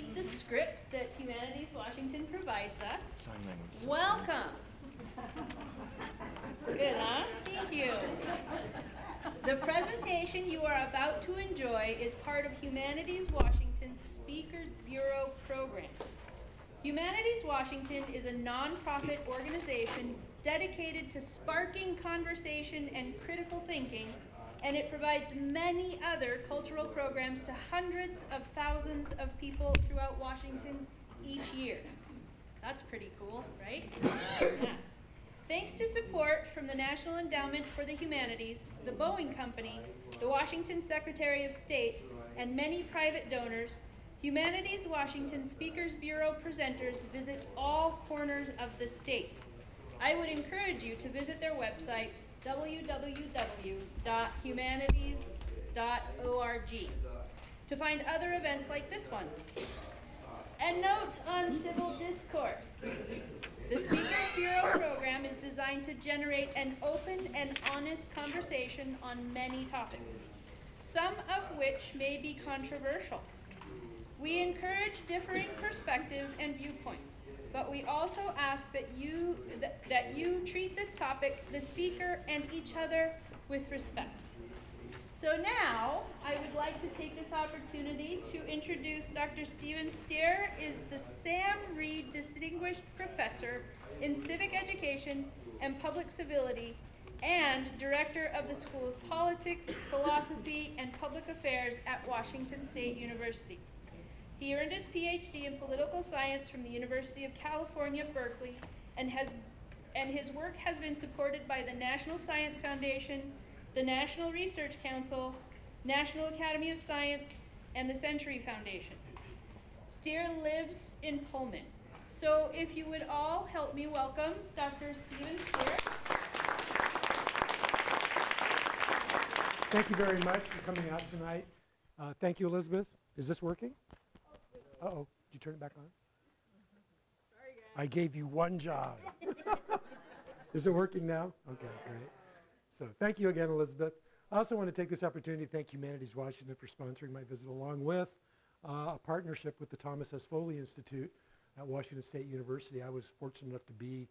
read the script that Humanities Washington provides us. Sign language. Welcome. Good, huh? Thank you. The presentation you are about to enjoy is part of Humanities Washington's Speakers Bureau program. Humanities Washington is a nonprofit organization dedicated to sparking conversation and critical thinking, and it provides many other cultural programs to hundreds of thousands of people throughout Washington each year. That's pretty cool, right? Yeah. Thanks to support from the National Endowment for the Humanities, the Boeing Company, the Washington Secretary of State, and many private donors, Humanities Washington Speakers Bureau presenters visit all corners of the state. I would encourage you to visit their website, www.humanities.org, to find other events like this one. A note on civil discourse. The Speakers Bureau program is designed to generate an open and honest conversation on many topics, some of which may be controversial. We encourage differing perspectives and viewpoints, but we also ask that you treat this topic, the speaker, and each other with respect. So now, I would like to take this opportunity to introduce Dr. Steven Stehr, is the Sam Reed Distinguished Professor in Civic Education and Public Civility and Director of the School of Politics, Philosophy, and Public Affairs at Washington State University. He earned his PhD in political science from the University of California, Berkeley, and his work has been supported by the National Science Foundation, the National Research Council, National Academy of Science, and the Century Foundation. Stehr lives in Pullman. So if you would all help me welcome Dr. Steven Stehr. Thank you very much for coming out tonight. Thank you, Elizabeth. Is this working? Uh-oh, did you turn it back on? Sorry, guys. I gave you one job. Is it working now? Okay, great. So thank you again, Elizabeth. I also want to take this opportunity to thank Humanities Washington for sponsoring my visit, along with a partnership with the Thomas S. Foley Institute at Washington State University. I was fortunate enough to be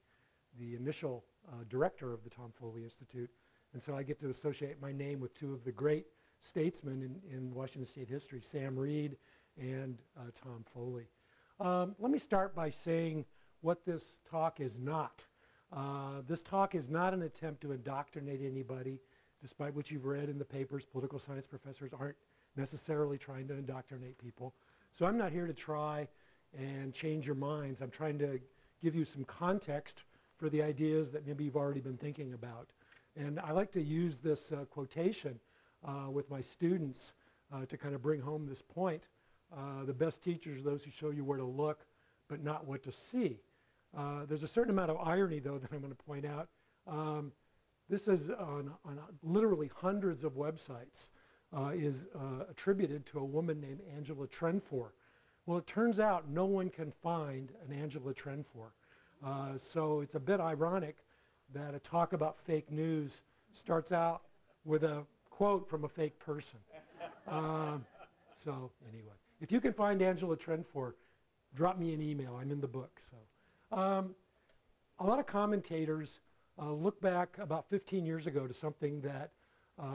the initial director of the Tom Foley Institute, and so I get to associate my name with two of the great statesmen in Washington State history, Sam Reed and Tom Foley. Let me start by saying what this talk is not. This talk is not an attempt to indoctrinate anybody. Despite what you've read in the papers, political science professors aren't necessarily trying to indoctrinate people. So I'm not here to try and change your minds. I'm trying to give you some context for the ideas that maybe you've already been thinking about. And I like to use this quotation with my students to kind of bring home this point. The best teachers are those who show you where to look, but not what to see. There's a certain amount of irony, though, that I'm going to point out. This is on literally hundreds of websites, is attributed to a woman named Angela Trenfor. Well, it turns out no one can find an Angela Trenfor. So it's a bit ironic that a talk about fake news starts out with a quote from a fake person. So anyway, if you can find Angela Trenfor, drop me an email. I'm in the book. So. A lot of commentators look back about 15 years ago to something that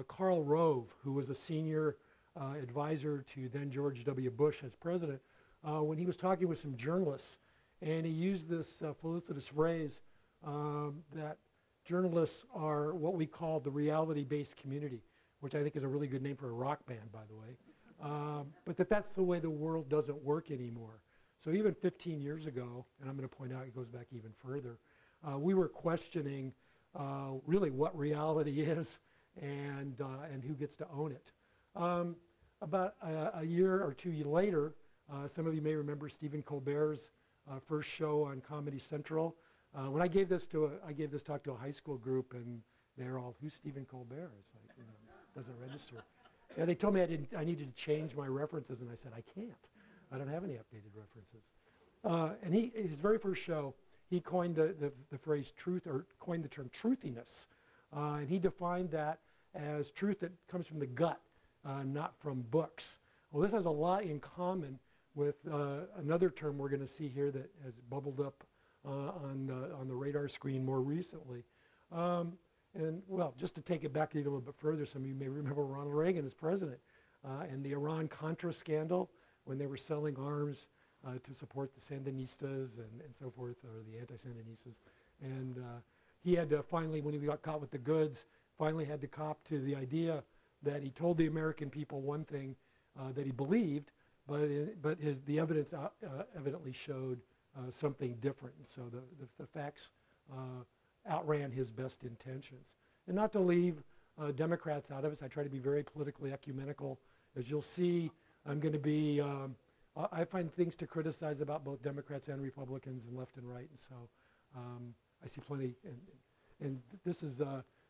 Karl Rove, who was a senior advisor to then George W. Bush as president, when he was talking with some journalists, and he used this felicitous phrase that journalists are what we call the reality-based community, which I think is a really good name for a rock band, by the way, but that's the way the world doesn't work anymore. So even 15 years ago, and I'm going to point out it goes back even further, we were questioning really what reality is and who gets to own it. About a year or two later, some of you may remember Stephen Colbert's first show on Comedy Central. When I gave this talk to a high school group, and they're all, "Who's Stephen Colbert?" It's like, you know, doesn't register. Yeah, they told me I needed to change my references, and I said I can't. I don't have any updated references. And his very first show, he coined the phrase truth, or coined the term truthiness. And he defined that as truth that comes from the gut, not from books. Well, this has a lot in common with another term we're going to see here that has bubbled up on the radar screen more recently. And well, just to take it back a little bit further, some of you may remember Ronald Reagan as president and the Iran-Contra scandal when they were selling arms to support the Sandinistas and so forth, or the anti-Sandinistas. And he had to finally, when he got caught with the goods, finally had to cop to the idea that he told the American people one thing that he believed, but the evidence evidently showed something different. And so the facts outran his best intentions. And not to leave Democrats out of it, I try to be very politically ecumenical. As you'll see, I'm going to be, I find things to criticize about both Democrats and Republicans and left and right. And so I see plenty, and this is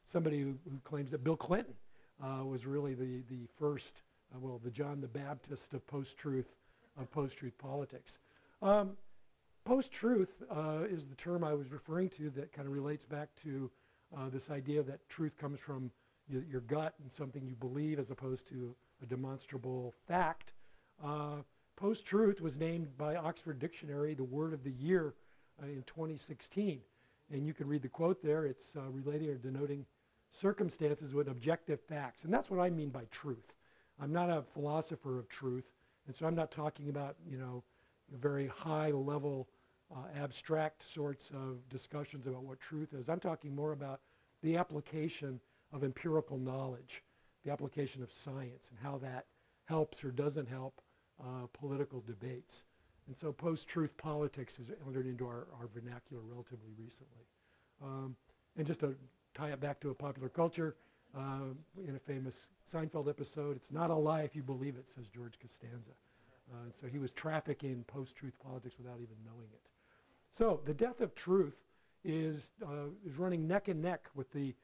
somebody who claims that Bill Clinton was really the first, well, the John the Baptist of post-truth politics. Post-truth is the term I was referring to that kind of relates back to this idea that truth comes from your gut and something you believe as opposed to a demonstrable fact. Post-truth was named by Oxford Dictionary the word of the year in 2016. And you can read the quote there. It's relating or denoting circumstances with objective facts. And that's what I mean by truth. I'm not a philosopher of truth. And so I'm not talking about, you know, very high level abstract sorts of discussions about what truth is. I'm talking more about the application of empirical knowledge, the application of science and how that helps or doesn't help political debates. And so post-truth politics has entered into our vernacular relatively recently. And just to tie it back to a popular culture, in a famous Seinfeld episode, it's not a lie if you believe it, says George Costanza. So he was trafficking post-truth politics without even knowing it. So the death of truth is running neck and neck with the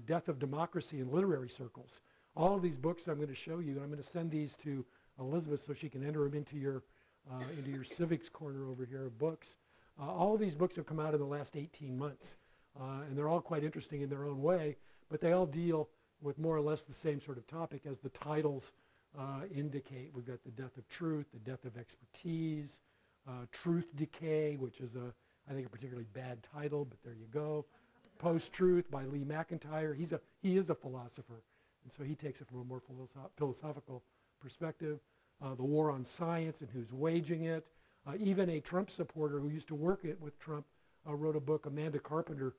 death of democracy in literary circles. All of these books I'm going to show you, and I'm going to send these to Elizabeth so she can enter them into your civics corner over here of books. All of these books have come out in the last 18 months, and they're all quite interesting in their own way, but they all deal with more or less the same sort of topic as the titles indicate. We've got the death of truth, the death of expertise, truth decay, which is I think a particularly bad title, but there you go. Post-Truth by Lee McIntyre. He is a philosopher, and so he takes it from a more philosophical perspective. The war on science and who's waging it. Even a Trump supporter who used to work with Trump wrote a book, Amanda Carpenter,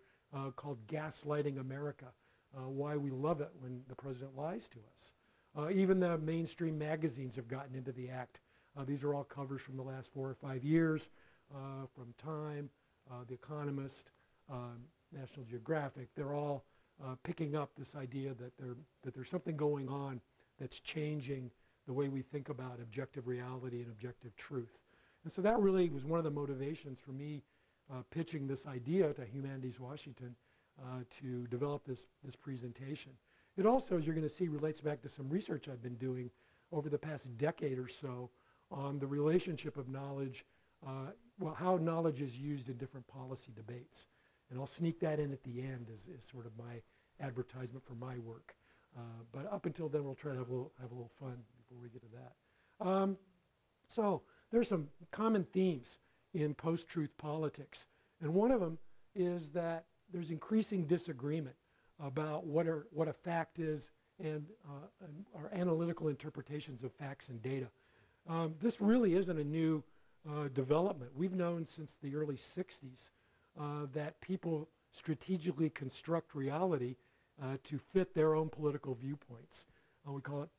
called Gaslighting America, Why We Love It When the President Lies to Us. Even the mainstream magazines have gotten into the act. These are all covers from the last 4 or 5 years, from Time, The Economist, National Geographic. They're all picking up this idea that there's something going on that's changing the way we think about objective reality and objective truth. And so that really was one of the motivations for me pitching this idea to Humanities Washington to develop this presentation. It also, as you're going to see, relates back to some research I've been doing over the past decade or so on the relationship of knowledge, well, how knowledge is used in different policy debates. And I'll sneak that in at the end as sort of my advertisement for my work. But up until then, we'll try to have a little fun before we get to that. So there's some common themes in post-truth politics. And one of them is that there's increasing disagreement about what a fact is and our analytical interpretations of facts and data. This really isn't a new development. We've known since the early 60s that people strategically construct reality to fit their own political viewpoints. We call it,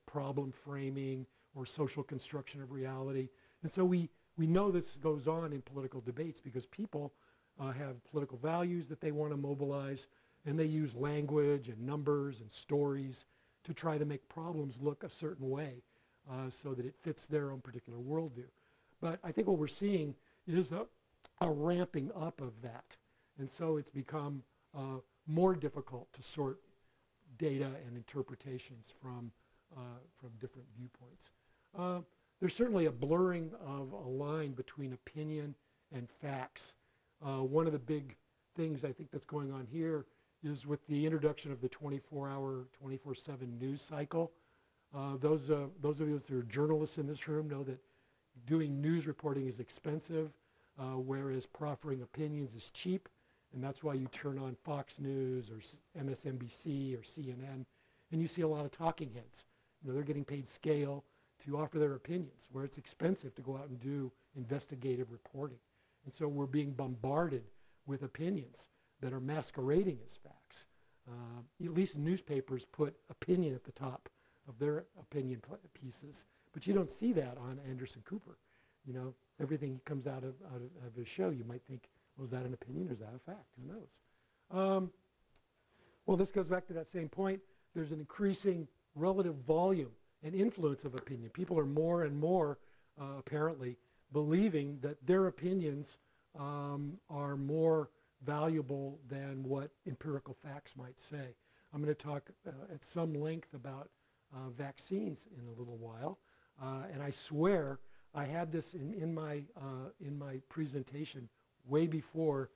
problem framing or social construction of reality. And so we know this goes on in political debates because people have political values that they want to mobilize, and they use language and numbers and stories to try to make problems look a certain way so that it fits their own particular worldview. But I think what we're seeing is a ramping up of that. And so it's become more difficult to sort data and interpretations from different viewpoints. There's certainly a blurring of a line between opinion and facts. One of the big things I think that's going on here is with the introduction of the 24-hour, 24/7 news cycle. Those of you that are journalists in this room know that doing news reporting is expensive, whereas proffering opinions is cheap, and that's why you turn on Fox News or MSNBC or CNN, and you see a lot of talking heads. They're getting paid scale to offer their opinions, where it's expensive to go out and do investigative reporting. And so we're being bombarded with opinions that are masquerading as facts. At least newspapers put opinion at the top of their opinion pieces, but you don't see that on Anderson Cooper. Everything comes out of his show, you might think, well, is that an opinion or is that a fact? Who knows? Well, this goes back to that same point. There's an increasing relative volume and influence of opinion. People are more and more, apparently, believing that their opinions are more valuable than what empirical facts might say. I'm going to talk at some length about vaccines in a little while, and I swear I had this in my presentation way before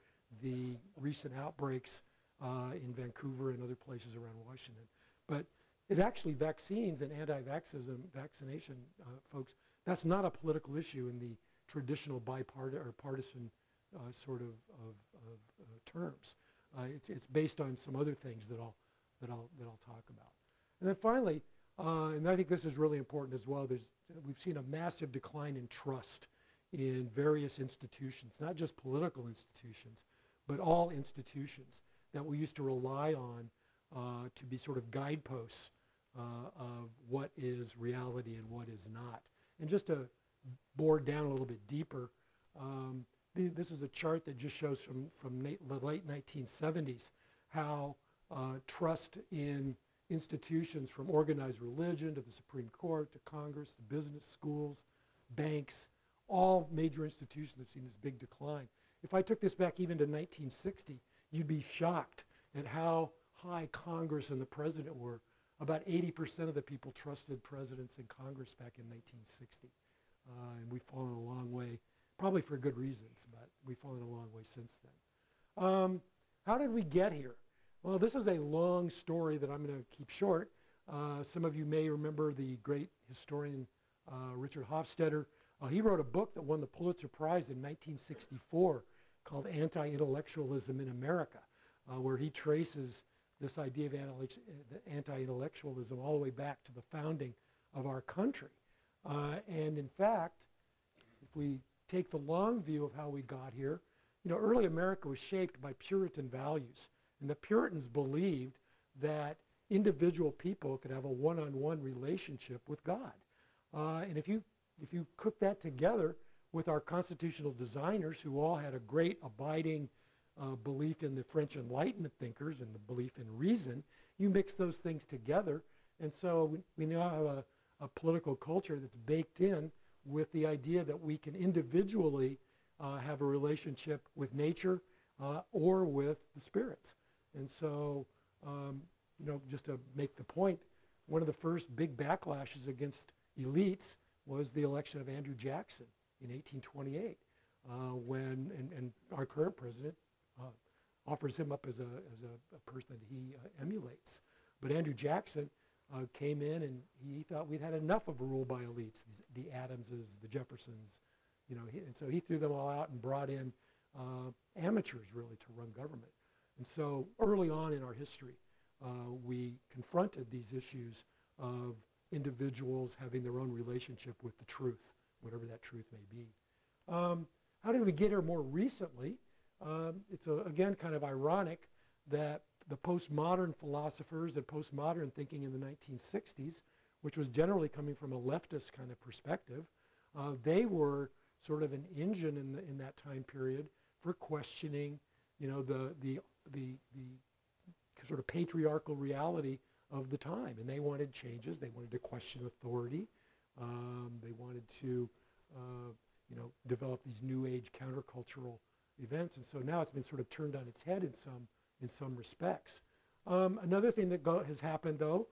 the recent outbreaks in Vancouver and other places around Washington. But it actually, vaccines and anti-vaxxism, vaccination, folks, that's not a political issue in the traditional bipartisan or partisan sort of terms. It's based on some other things that I'll talk about. And then finally, and I think this is really important as well, we've seen a massive decline in trust in various institutions, not just political institutions, but all institutions that we used to rely on to be sort of guideposts of what is reality and what is not. And just to bore down a little bit deeper, this is a chart that just shows from the late 1970s how trust in institutions, from organized religion to the Supreme Court to Congress to business, schools, banks, all major institutions have seen this big decline. If I took this back even to 1960, you'd be shocked at how high Congress and the president were. About 80% of the people trusted presidents and Congress back in 1960. And we've fallen a long way, probably for good reasons, but we've fallen a long way since then. How did we get here? Well, this is a long story that I'm going to keep short. Some of you may remember the great historian Richard Hofstadter. He wrote a book that won the Pulitzer Prize in 1964 called Anti-Intellectualism in America, where he traces this idea of anti-intellectualism all the way back to the founding of our country. And in fact, if we take the long view of how we got here, early America was shaped by Puritan values. And the Puritans believed that individual people could have a one-on-one relationship with God. And if you cook that together with our constitutional designers, who all had a great abiding belief in the French Enlightenment thinkers and the belief in reason, you mix those things together. And so we now have a political culture that's baked in with the idea that we can individually have a relationship with nature or with the spirits. And so, just to make the point, one of the first big backlashes against elites was the election of Andrew Jackson in 1828, when our current president offers him up as a person that he emulates. But Andrew Jackson came in and he thought we'd had enough of a rule by elites, the Adamses, the Jeffersons, and so he threw them all out and brought in amateurs really to run government. And so early on in our history, we confronted these issues of individuals having their own relationship with the truth, whatever that truth may be. How did we get here more recently? It's again kind of ironic that the postmodern philosophers and postmodern thinking in the 1960s, which was generally coming from a leftist kind of perspective, they were sort of an engine in that time period for questioning, the sort of patriarchal reality of the time. And they wanted changes. They wanted to question authority. They wanted to, develop these new age countercultural events. And so now it's been sort of turned on its head in some respects. Another thing that has happened, though,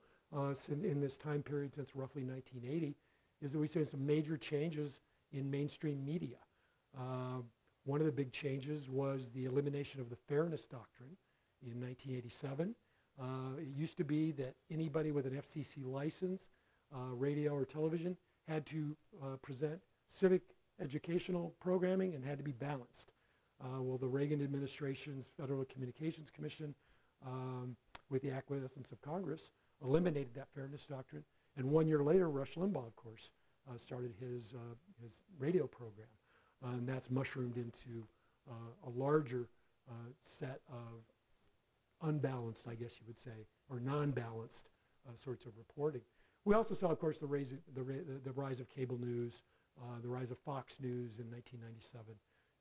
in this time period since roughly 1980, is that we've seen some major changes in mainstream media. One of the big changes was the elimination of the fairness doctrine in 1987. It used to be that anybody with an FCC license radio or television had to present civic educational programming and had to be balanced. Well, the Reagan administration's Federal Communications Commission, with the acquiescence of Congress, eliminated that fairness doctrine. And 1 year later, Rush Limbaugh, of course, started his radio program. And that's mushroomed into a larger set of unbalanced, I guess you would say, or non-balanced sorts of reporting. We also saw, of course, the rise of cable news, the rise of Fox News in 1997,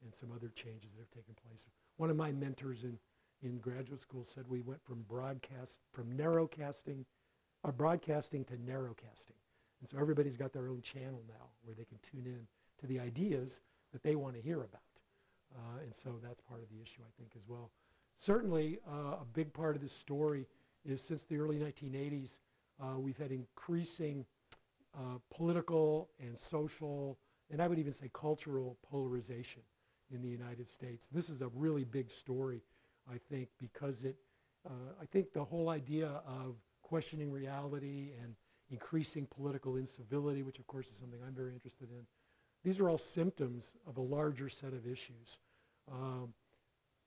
and some other changes that have taken place. One of my mentors in graduate school said we went from broadcasting to narrowcasting. And so everybody's got their own channel now where they can tune in to the ideas that they want to hear about. And so that's part of the issue, I think, as well. Certainly, a big part of this story is since the early 1980s, we've had increasing political and social, and I would even say cultural polarization in the United States. This is a really big story, I think, because I think the whole idea of questioning reality and increasing political incivility, which of course is something I'm very interested in, these are all symptoms of a larger set of issues.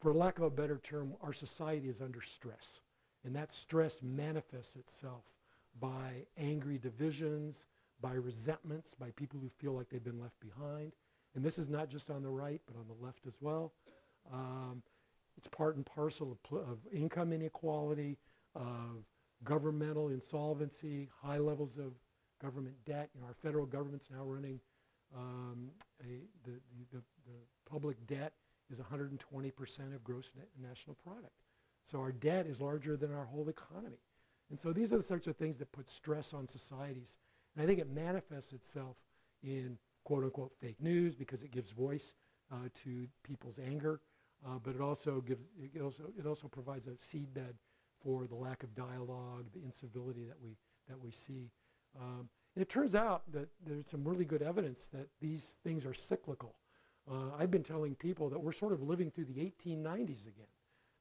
For lack of a better term, our society is under stress, and that stress manifests itself by angry divisions, by resentments, by people who feel like they've been left behind. And this is not just on the right, but on the left as well. It's part and parcel of income inequality, of governmental insolvency, high levels of government debt. You know, our federal government's now running, the public debt is 120% of gross national product. So our debt is larger than our whole economy. And so these are the sorts of things that put stress on societies. And I think it manifests itself in quote unquote fake news because it gives voice to people's anger, but it also provides a seedbed for the lack of dialogue, the incivility that we see. And it turns out that there's some really good evidence that these things are cyclical. I've been telling people that we're sort of living through the 1890s again.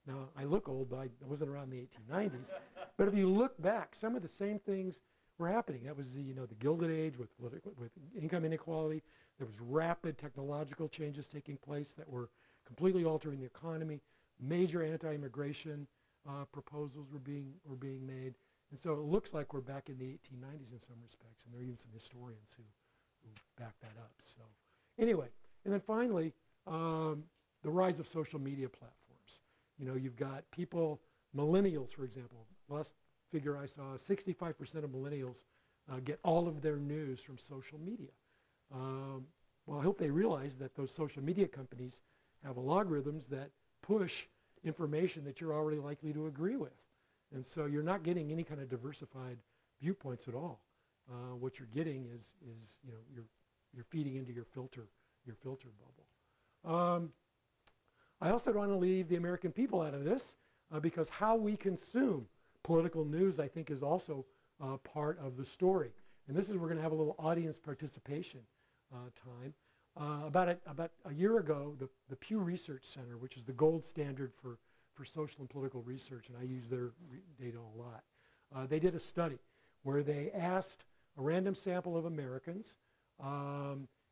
Now, I look old, but I wasn't around the 1890s. But if you look back, some of the same things were happening. That was the Gilded Age with income inequality. There was rapid technological changes taking place that were completely altering the economy. Major anti-immigration proposals were being made. And so it looks like we're back in the 1890s in some respects, and there are even some historians who back that up. So anyway, and then finally, the rise of social media platforms. You know, you've got people, millennials, for example. Last figure I saw, 65% of millennials get all of their news from social media. Well, I hope they realize that those social media companies have algorithms that push information that you're already likely to agree with. And so you're not getting any kind of diversified viewpoints at all. What you're getting is you're feeding into your filter bubble. I also don't want to leave the American people out of this because how we consume political news, I think, is also part of the story. And this is, we're going to have a little audience participation time. About a year ago, the Pew Research Center, which is the gold standard for social and political research, and I use their data a lot, they did a study where they asked a random sample of Americans,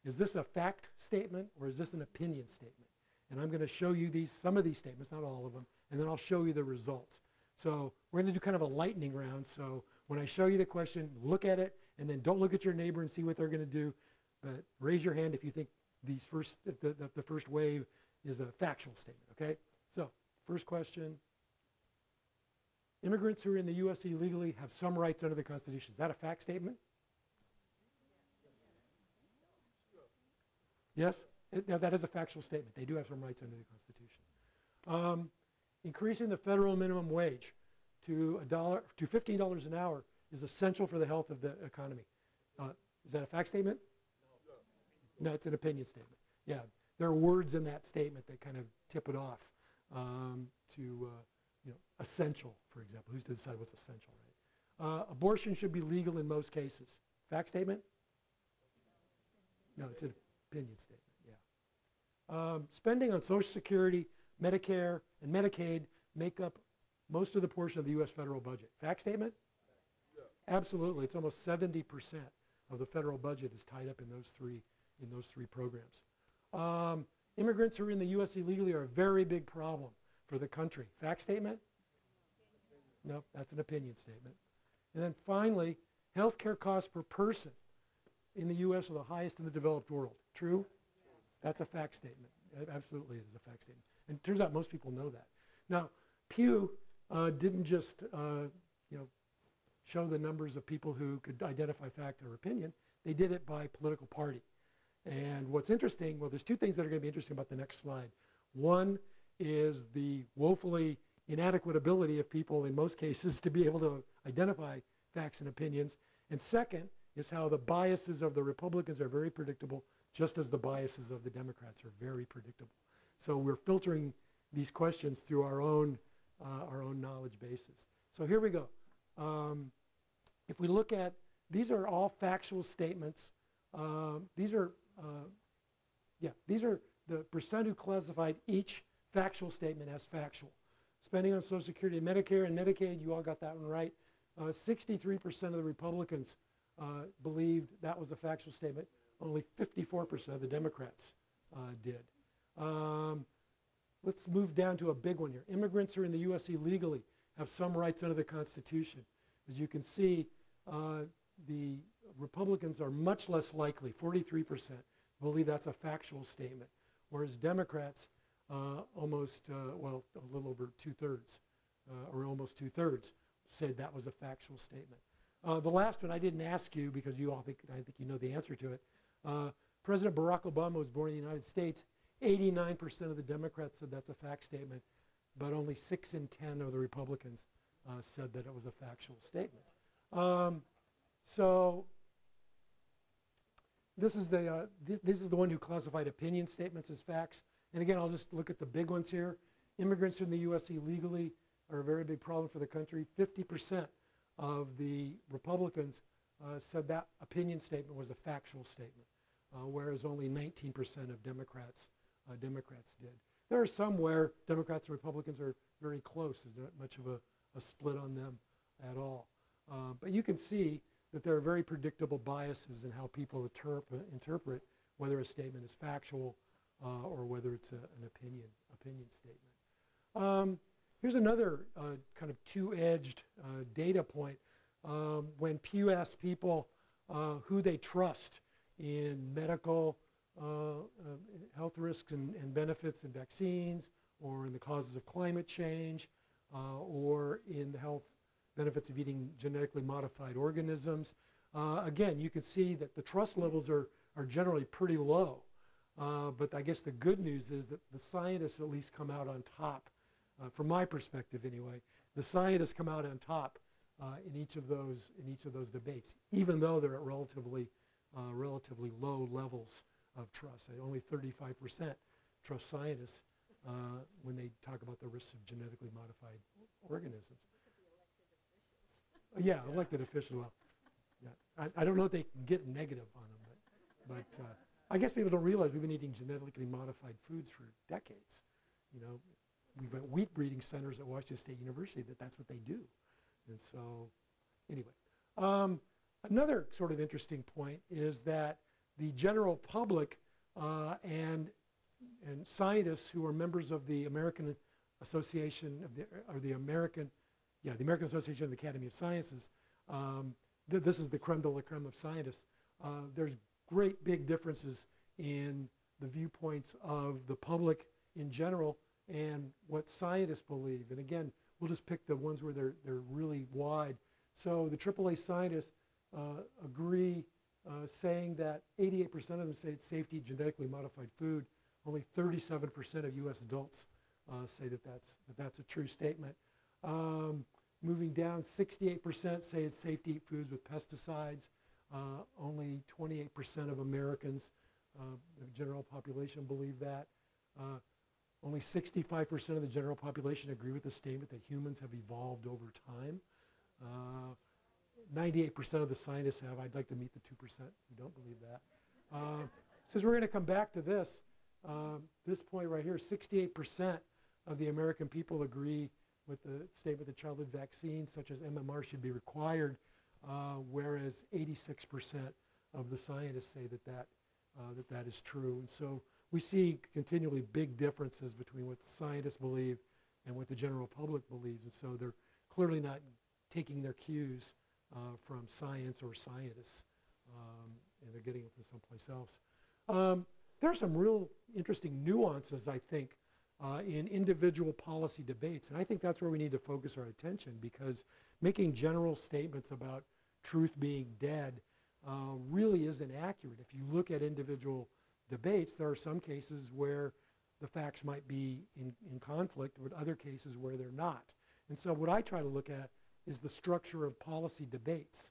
is this a fact statement or is this an opinion statement? And I'm going to show you some of these statements, not all of them, and then I'll show you the results. So we're going to do kind of a lightning round. So when I show you the question, look at it, and then don't look at your neighbor and see what they're going to do. But raise your hand if you think the first wave is a factual statement, okay? So first question. Immigrants who are in the U.S. illegally have some rights under the Constitution. Is that a fact statement? Yes? That is a factual statement. They do have some rights under the Constitution. Increasing the federal minimum wage to $15 an hour is essential for the health of the economy. Is that a fact statement? No, it's an opinion statement. Yeah, there are words in that statement that kind of tip it off to essential, for example. Who's to decide what's essential, right? Abortion should be legal in most cases. Fact statement? No, it's an opinion statement. Spending on Social Security, Medicare, and Medicaid make up most of the portion of the U.S. federal budget. Fact statement? Absolutely. It's almost 70% of the federal budget is tied up in those three programs. Immigrants who are in the U.S. illegally are a very big problem for the country. Fact statement? No, that's an opinion statement. And then finally, healthcare costs per person in the U.S. are the highest in the developed world. True? That's a fact statement. It absolutely is a fact statement. And it turns out most people know that. Now, Pew didn't just show the numbers of people who could identify fact or opinion. They did it by political party. And what's interesting, well, there's two things that are going to be interesting about the next slide. One is the woefully inadequate ability of people in most cases to be able to identify facts and opinions. And second is how the biases of the Republicans are very predictable, just as the biases of the Democrats are very predictable. So we're filtering these questions through our own knowledge bases. So here we go. If we look at, these are all factual statements. These are the percent who classified each factual statement as factual. Spending on Social Security, Medicare, and Medicaid, you all got that one right. 63% of the Republicans believed that was a factual statement. Only 54% of the Democrats did. Let's move down to a big one here. Immigrants who are in the U.S. illegally have some rights under the Constitution. As you can see, the Republicans are much less likely, 43%, believe that's a factual statement, whereas Democrats almost, well, a little over two-thirds, or almost two-thirds, said that was a factual statement. The last one I didn't ask you because you all I think you know the answer to it. President Barack Obama was born in the United States. 89% of the Democrats said that's a fact statement, but only 6 in 10 of the Republicans said that it was a factual statement. So this is the one who classified opinion statements as facts. And again, I'll just look at the big ones here. Immigrants in the U.S. illegally are a very big problem for the country. 50% of the Republicans said that opinion statement was a factual statement, whereas only 19% of Democrats did. There are some where Democrats and Republicans are very close. There's not much of a split on them at all. But you can see that there are very predictable biases in how people interpret whether a statement is factual or whether it's an opinion statement. Here's another kind of two-edged data point. When Pew asked people who they trust in medical health risks and benefits and vaccines, or in the causes of climate change, or in the health benefits of eating genetically modified organisms, again, you can see that the trust levels are generally pretty low. But I guess the good news is that the scientists at least come out on top. From my perspective anyway, the scientists come out on top in each of those debates, even though they're at relatively low levels of trust. Only 35% trust scientists when they talk about the risks of genetically modified organisms. Yeah, elected officials. Well, yeah. I don't know if they can get negative on them, but I guess people don't realize we've been eating genetically modified foods for decades. You know, we've got wheat breeding centers at Washington State University that's what they do. And so, anyway, another sort of interesting point is that the general public and scientists who are members of the American Association of the American Association of the Academy of Sciences. This is the creme de la creme of scientists. There's great big differences in the viewpoints of the public in general and what scientists believe. And again, we'll just pick the ones where they're really wide. So the AAA scientists agree, saying that 88% of them say it's safe to eat genetically modified food. Only 37% of U.S. adults say that that's a true statement. Moving down, 68% say it's safe to eat foods with pesticides. Only 28% of Americans, the general population, believe that. Only 65% of the general population agree with the statement that humans have evolved over time. 98% of the scientists have. I'd like to meet the 2% who don't believe that. Since we're going to come back to this point right here, 68% of the American people agree with the statement that childhood vaccines such as MMR should be required. whereas 86% of the scientists say that is true. And so we see continually big differences between what the scientists believe and what the general public believes. And so they're clearly not taking their cues from science or scientists, and they're getting it from someplace else. There are some real interesting nuances, I think, in individual policy debates. And I think that's where we need to focus our attention, because making general statements about truth being dead really isn't accurate. If you look at individual debates, there are some cases where the facts might be in conflict, but other cases where they're not. And so what I try to look at is the structure of policy debates.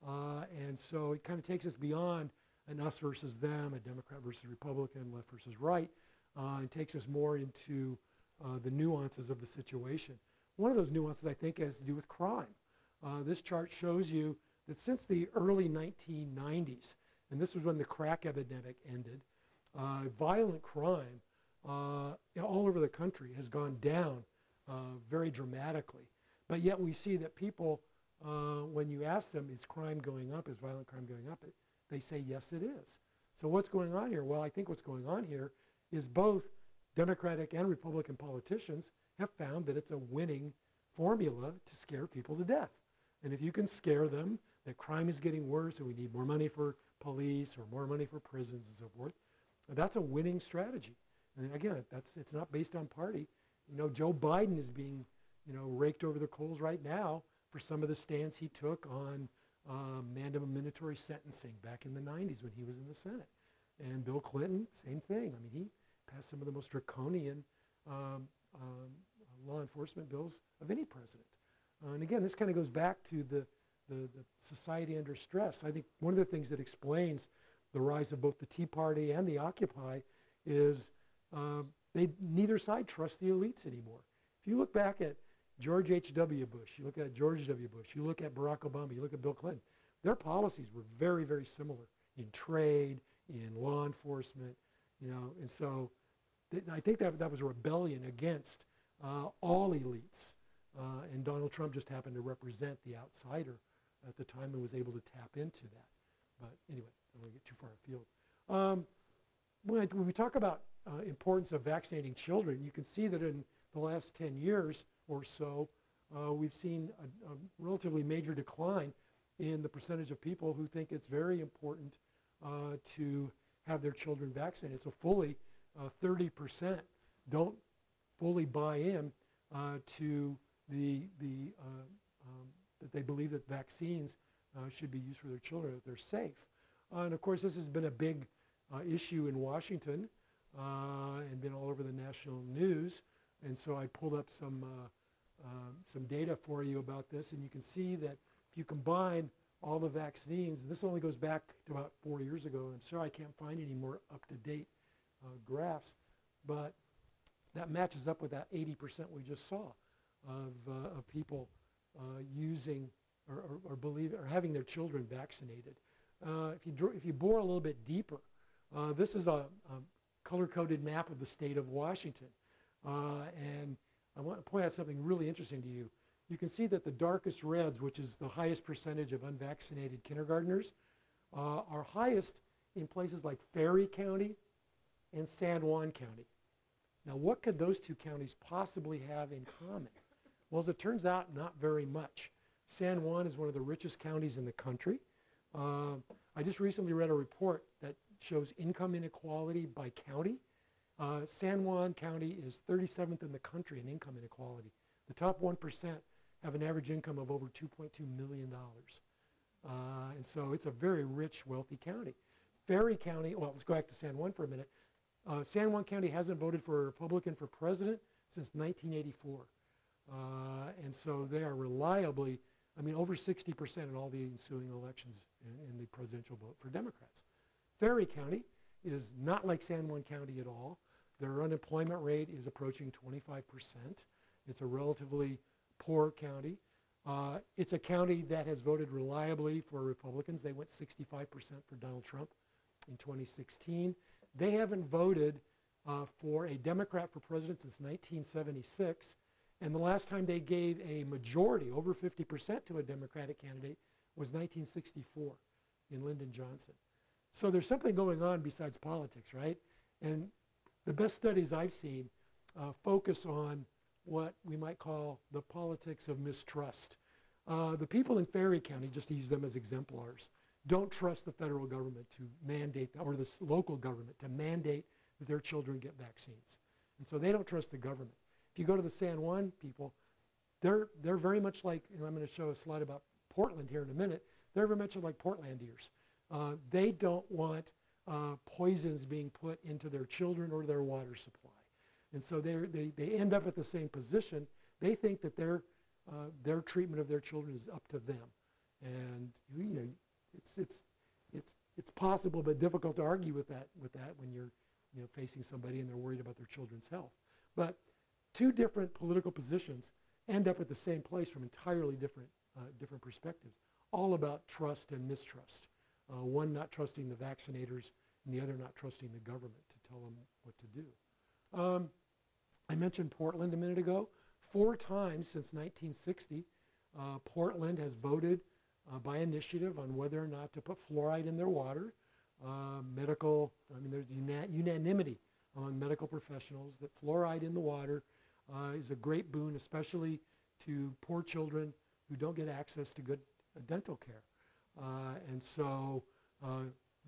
And so it kind of takes us beyond an us versus them, a Democrat versus Republican, left versus right, and takes us more into the nuances of the situation. One of those nuances, I think, has to do with crime. This chart shows you that since the early 1990s, and this was when the crack epidemic ended, violent crime all over the country has gone down very dramatically. But yet we see that people, when you ask them, is crime going up, is violent crime going up, they say, yes, it is. So what's going on here? Well, I think what's going on here is both Democratic and Republican politicians have found that it's a winning formula to scare people to death. And if you can scare them that crime is getting worse and we need more money for police or more money for prisons and so forth, that's a winning strategy. And again, it's not based on party. You know, Joe Biden is being, raked over the coals right now for some of the stance he took on mandatory sentencing back in the 90s when he was in the Senate. And Bill Clinton, same thing. I mean, he passed some of the most draconian law enforcement bills of any president. And again, this kind of goes back to the society under stress. I think one of the things that explains the rise of both the Tea Party and the Occupy is neither side trusts the elites anymore. If you look back at George H.W. Bush, you look at George W. Bush, you look at Barack Obama, you look at Bill Clinton, their policies were very, very similar in trade, in law enforcement, and so I think that was a rebellion against all elites. And Donald Trump just happened to represent the outsider at the time and was able to tap into that. But anyway, I don't want to get too far afield. When we talk about importance of vaccinating children, you can see that in the last 10 years or so, we've seen a relatively major decline in the percentage of people who think it's very important to have their children vaccinated. So fully 30% don't fully buy in to that they believe that vaccines should be used for their children, that they're safe. And of course, this has been a big issue in Washington and been all over the national news. And so I pulled up some data for you about this, and you can see that if you combine all the vaccines, this only goes back to about 4 years ago. I'm sorry I can't find any more up-to-date graphs, but that matches up with that 80% we just saw of people using or believe or having their children vaccinated. If you bore a little bit deeper, this is a color-coded map of the state of Washington, and I want to point out something really interesting to you. You can see that the darkest reds, which is the highest percentage of unvaccinated kindergartners, are highest in places like Ferry County and San Juan County. Now, what could those two counties possibly have in common? Well, as it turns out, not very much. San Juan is one of the richest counties in the country. I just recently read a report that shows income inequality by county. San Juan County is 37th in the country in income inequality. The top 1% have an average income of over $2.2 million. And so it's a very rich, wealthy county. Ferry County, well, let's go back to San Juan for a minute. San Juan County hasn't voted for a Republican for president since 1984. And so they are reliably, over 60% in all the ensuing elections in the presidential vote for Democrats. Ferry County is not like San Juan County at all. Their unemployment rate is approaching 25%. It's a relatively poor county. It's a county that has voted reliably for Republicans. They went 65% for Donald Trump in 2016. They haven't voted for a Democrat for president since 1976. And the last time they gave a majority, over 50% to a Democratic candidate, was 1964 in Lyndon Johnson. So there's something going on besides politics, right? And the best studies I've seen focus on what we might call the politics of mistrust. The people in Ferry County, just to use them as exemplars, don't trust the federal government to mandate, or the local government to mandate that their children get vaccines. And so they don't trust the government. If you go to the San Juan people, they're very much like, and I'm going to show a slide about Portland here in a minute, they're very much like Portlandiers. They don't want poisons being put into their children or their water supply. And so they end up at the same position. They think that their treatment of their children is up to them. And it's possible but difficult to argue with that when you're facing somebody and they're worried about their children's health. But two different political positions end up at the same place from entirely different perspectives, all about trust and mistrust. One not trusting the vaccinators and the other not trusting the government to tell them what to do. I mentioned Portland a minute ago. 4 times since 1960, Portland has voted by initiative on whether or not to put fluoride in their water. There's unanimity among medical professionals that fluoride in the water is a great boon, especially to poor children who don't get access to good dental care. And so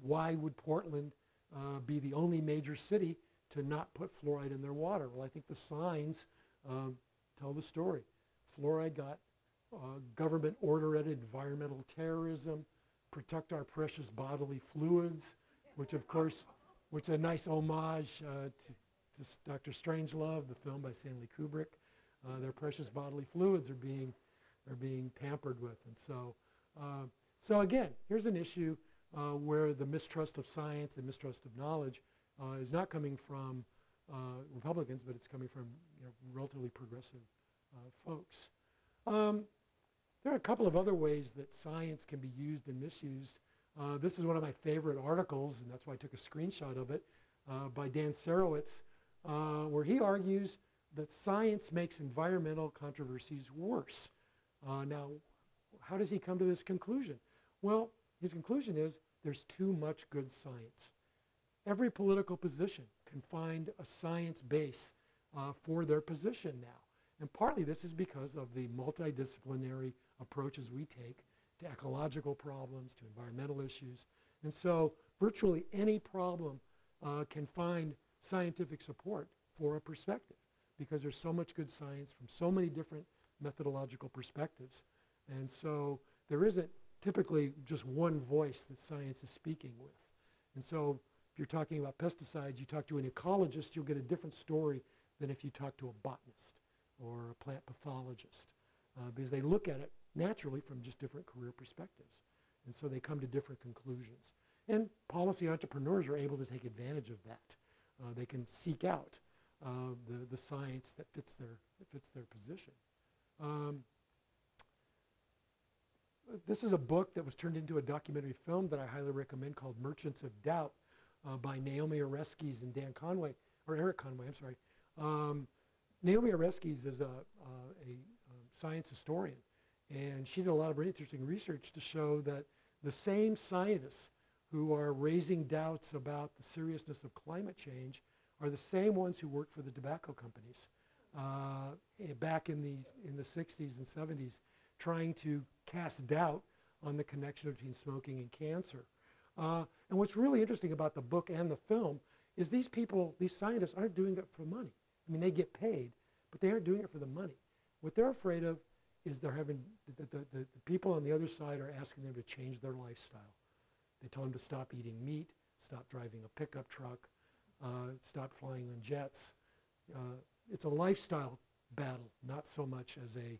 why would Portland be the only major city to not put fluoride in their water? Well, I think the signs tell the story. Fluoride got government order at environmental terrorism, protect our precious bodily fluids, which of course, which is a nice homage to Dr. Strangelove, the film by Stanley Kubrick. Their precious bodily fluids are being tampered with. And so again, here's an issue where the mistrust of science and mistrust of knowledge is not coming from Republicans, but it's coming from relatively progressive folks. There are a couple of other ways that science can be used and misused. This is one of my favorite articles, and that's why I took a screenshot of it, by Dan Sarowitz, where he argues that science makes environmental controversies worse. Now, how does he come to this conclusion? Well, his conclusion is there's too much good science. Every political position can find a science base for their position now. And partly this is because of the multidisciplinary approaches we take to ecological problems, to environmental issues. And so virtually any problem can find scientific support for a perspective because there's so much good science from so many different methodological perspectives. And so there isn't typically just one voice that science is speaking with. And so if you're talking about pesticides, you talk to an ecologist, you'll get a different story than if you talk to a botanist or a plant pathologist, because they look at it naturally from just different career perspectives. And so they come to different conclusions. And policy entrepreneurs are able to take advantage of that. They can seek out the science that fits their position. This is a book that was turned into a documentary film that I highly recommend called Merchants of Doubt by Naomi Oreskes and Eric Conway, I'm sorry. Naomi Oreskes is a science historian, and she did a lot of very interesting research to show that the same scientists who are raising doubts about the seriousness of climate change are the same ones who worked for the tobacco companies back in the 60s and 70s, trying to cast doubt on the connection between smoking and cancer. And what's really interesting about the book and the film is these scientists aren't doing it for money. I mean, they get paid, but they aren't doing it for the money. What they're afraid of is they're having, the people on the other side are asking them to change their lifestyle. They tell them to stop eating meat, stop driving a pickup truck, stop flying on jets. It's a lifestyle battle, not so much as I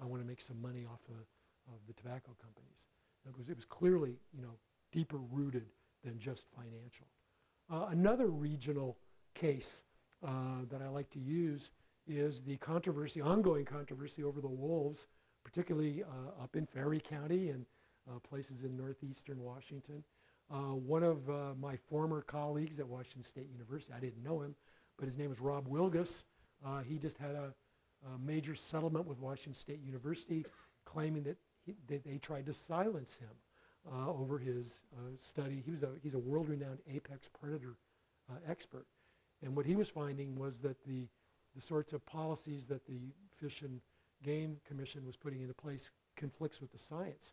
want to make some money off of the tobacco companies. It was clearly, deeper rooted than just financial. Another regional case that I like to use is the ongoing controversy over the wolves, particularly up in Ferry County and places in northeastern Washington. One of my former colleagues at Washington State University, I didn't know him, but his name is Rob Wilgus. He just had a major settlement with Washington State University claiming that they tried to silence him over his study. He's a world-renowned apex predator expert. And what he was finding was that the sorts of policies that the Fish and Game Commission was putting into place conflicts with the science.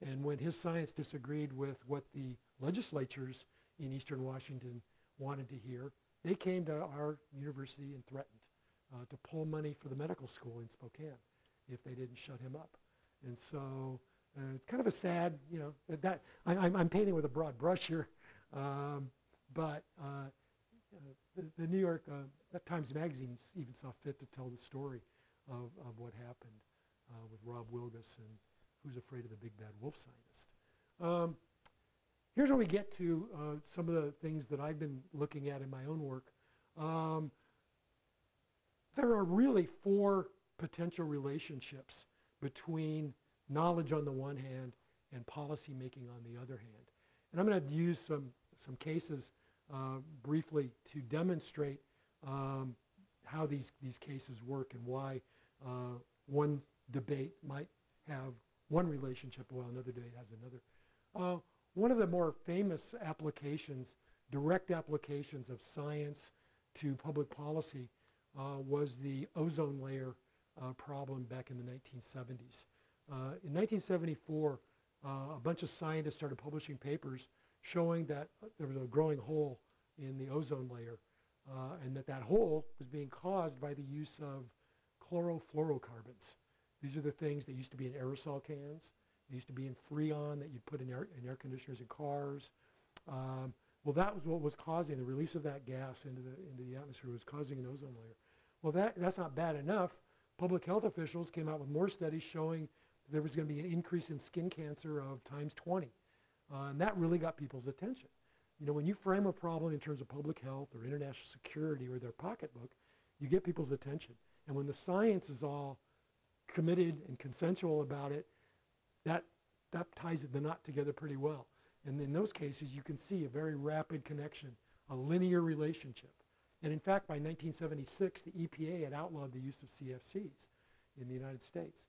And when his science disagreed with what the legislatures in Eastern Washington wanted to hear, they came to our university and threatened to pull money for the medical school in Spokane if they didn't shut him up. And so it's kind of a sad, I'm painting with a broad brush here, but the New York Times Magazine even saw fit to tell the story of what happened with Rob Wilgus and Who's Afraid of the Big Bad Wolf Scientist. Here's where we get to some of the things that I've been looking at in my own work. There are really 4 potential relationships between knowledge on the one hand and policy making on the other hand. And I'm going to use some cases briefly to demonstrate how these cases work and why one debate might have one relationship while another debate has another. One of the more famous applications, direct applications of science to public policy was the ozone layer problem back in the 1970s. In 1974, a bunch of scientists started publishing papers showing that there was a growing hole in the ozone layer and that hole was being caused by the use of chlorofluorocarbons. These are the things that used to be in aerosol cans. They used to be in Freon that you'd put in air conditioners in cars. Well, that was what was causing the release of that gas into the atmosphere, was causing an ozone layer. Well, that's not bad enough. Public health officials came out with more studies showing there was going to be an increase in skin cancer of times 20. And that really got people's attention. You know, when you frame a problem in terms of public health or international security or their pocketbook, you get people's attention. And when the science is all committed and consensual about it, that ties the knot together pretty well. And in those cases, you can see a very rapid connection, a linear relationship. And in fact, by 1976, the EPA had outlawed the use of CFCs in the United States.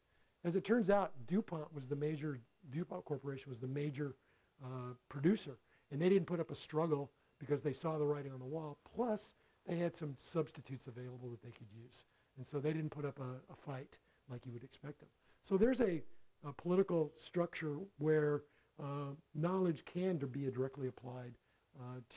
As it turns out, DuPont Corporation was the major producer. And they didn't put up a struggle because they saw the writing on the wall. Plus, they had some substitutes available that they could use. And so they didn't put up a fight like you would expect them. So there's a political structure where knowledge can be directly applied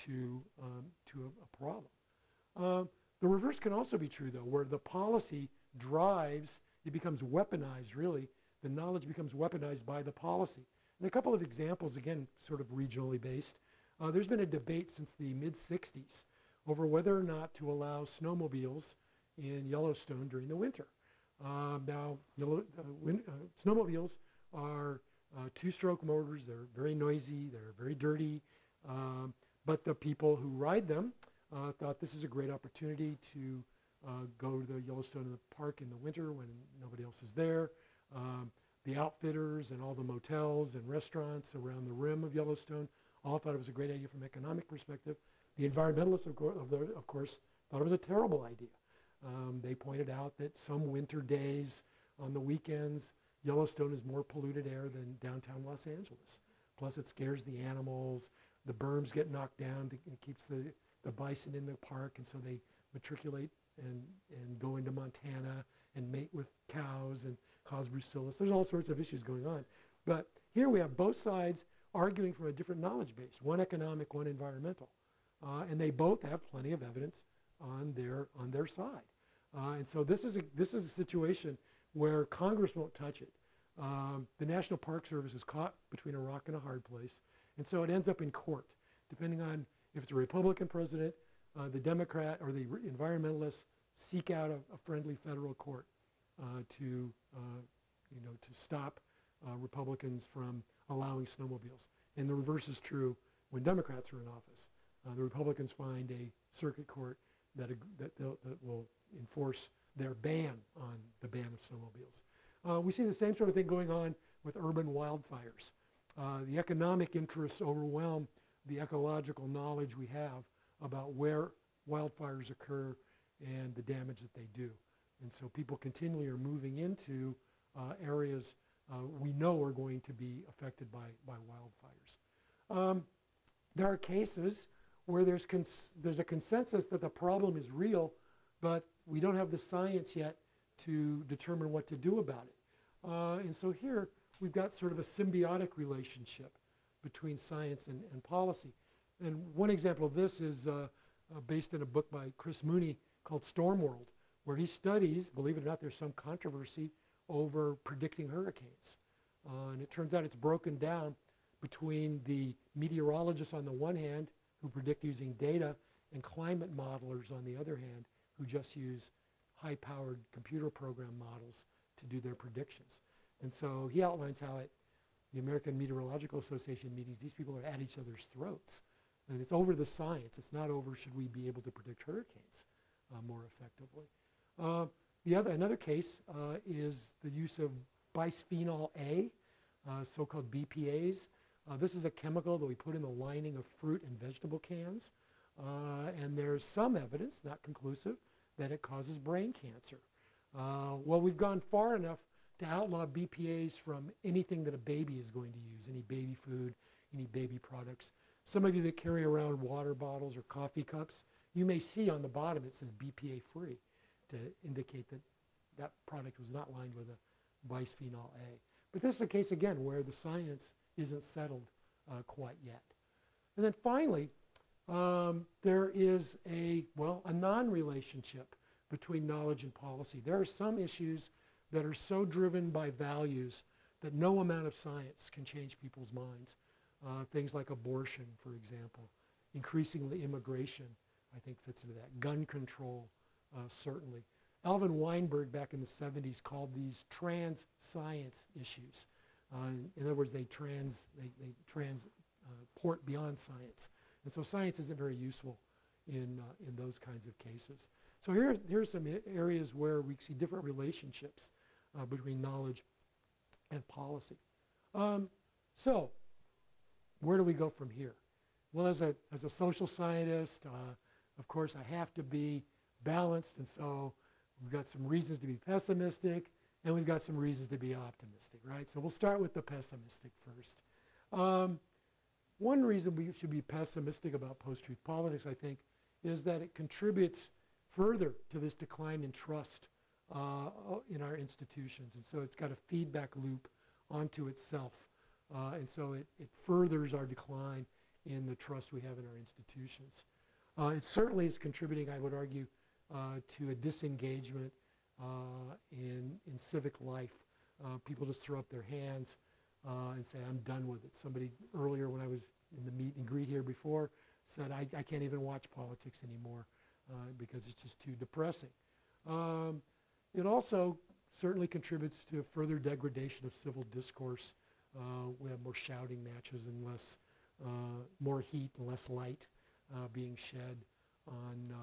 to a problem. The reverse can also be true, though, where the policy drives, it becomes weaponized, really. The knowledge becomes weaponized by the policy. And a couple of examples, again, sort of regionally based. There's been a debate since the mid-60s over whether or not to allow snowmobiles in Yellowstone during the winter. Now, snowmobiles are 2-stroke motors. They're very noisy. They're very dirty. But the people who ride them thought this is a great opportunity to go to the Yellowstone Park in the winter when nobody else is there. The outfitters and all the motels and restaurants around the rim of Yellowstone all thought it was a great idea from an economic perspective. The environmentalists, of course, thought it was a terrible idea. They pointed out that some winter days on the weekends, Yellowstone is more polluted air than downtown Los Angeles. Plus, it scares the animals. The berms get knocked down. It keeps the bison in the park, and so they matriculate and go into Montana and mate with cows and cause brucellosis. There's all sorts of issues going on. But here we have both sides arguing from a different knowledge base, one economic, one environmental. And they both have plenty of evidence on their side. And so this is a situation where Congress won't touch it. The National Park Service is caught between a rock and a hard place. And so it ends up in court, depending on if it's a Republican president, the Democrat or the environmentalists seek out a friendly federal court to stop Republicans from allowing snowmobiles. And the reverse is true when Democrats are in office. The Republicans find a circuit court that will enforce their ban on the ban of snowmobiles. We see the same sort of thing going on with urban wildfires. The economic interests overwhelm the ecological knowledge we have about where wildfires occur and the damage that they do. And so people continually are moving into areas we know are going to be affected by wildfires. There are cases where there's a consensus that the problem is real, but we don't have the science yet to determine what to do about it. And so here we've got sort of a symbiotic relationship between science and policy. And one example of this is based in a book by Chris Mooney called Storm World, where he studies, believe it or not, there's some controversy over predicting hurricanes. And it turns out it's broken down between the meteorologists on the one hand who predict using data and climate modelers on the other hand who just use high-powered computer program models to do their predictions. And so he outlines how at the American Meteorological Association meetings, these people are at each other's throats. And it's over the science. It's not over should we be able to predict hurricanes more effectively. Another case is the use of bisphenol A, so-called BPAs. This is a chemical that we put in the lining of fruit and vegetable cans. And there's some evidence, not conclusive, that it causes brain cancer. Well, we've gone far enough to outlaw BPAs from anything that a baby is going to use, any baby food, any baby products. Some of you that carry around water bottles or coffee cups, you may see on the bottom it says BPA free to indicate that that product was not lined with a bisphenol A. But this is a case, again, where the science isn't settled quite yet. And then finally, there is a non-relationship between knowledge and policy. There are some issues that are so driven by values that no amount of science can change people's minds. Things like abortion, for example. Increasingly, immigration, I think, fits into that. Gun control, certainly. Alvin Weinberg, back in the 70s, called these trans science issues. In other words, they transport beyond science. And so science isn't very useful in those kinds of cases. So here's some areas where we see different relationships between knowledge and policy. So where do we go from here? Well, as a social scientist, of course, I have to be balanced, and so we've got some reasons to be pessimistic, and we've got some reasons to be optimistic, right? So we'll start with the pessimistic first. One reason we should be pessimistic about post-truth politics, I think, is that it contributes further to this decline in trust in our institutions. And so it's got a feedback loop onto itself. And so it furthers our decline in the trust we have in our institutions. It certainly is contributing, I would argue, to a disengagement in civic life. People just throw up their hands and say, I'm done with it. Somebody earlier when I was in the meet and greet here before said, I can't even watch politics anymore because it's just too depressing. It also certainly contributes to a further degradation of civil discourse. We have more shouting matches and less, more heat and less light being shed on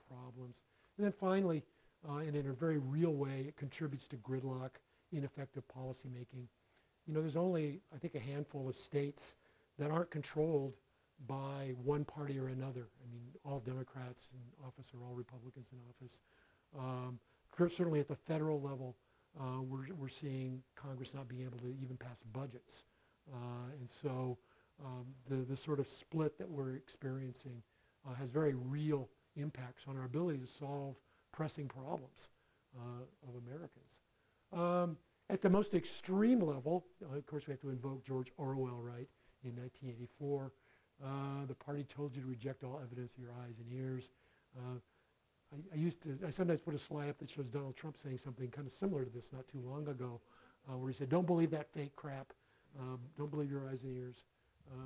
problems. And then finally, and in a very real way, it contributes to gridlock, ineffective policymaking. You know, there's only, I think, a handful of states that aren't controlled by one party or another. I mean, all Democrats in office are all Republicans in office. Certainly at the federal level, we're seeing Congress not being able to even pass budgets. And so the sort of split that we're experiencing has very real impacts on our ability to solve pressing problems of Americans. At the most extreme level, of course, we have to invoke George Orwell, right, in 1984. The party told you to reject all evidence of your eyes and ears. I sometimes put a slide up that shows Donald Trump saying something kind of similar to this not too long ago, where he said, don't believe that fake crap. Don't believe your eyes and ears.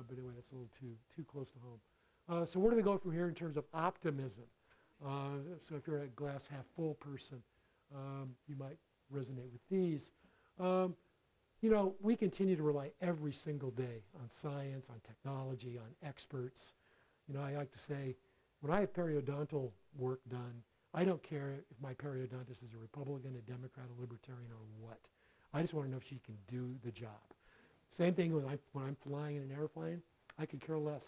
But anyway, that's a little too close to home. So where do we go from here in terms of optimism? So if you're a glass half full person, you might resonate with these. You know, we continue to rely every single day on science, on technology, on experts. You know, I like to say, when I have periodontal work done, I don't care if my periodontist is a Republican, a Democrat, a Libertarian, or what. I just want to know if she can do the job. Same thing when I'm flying in an airplane. I could care less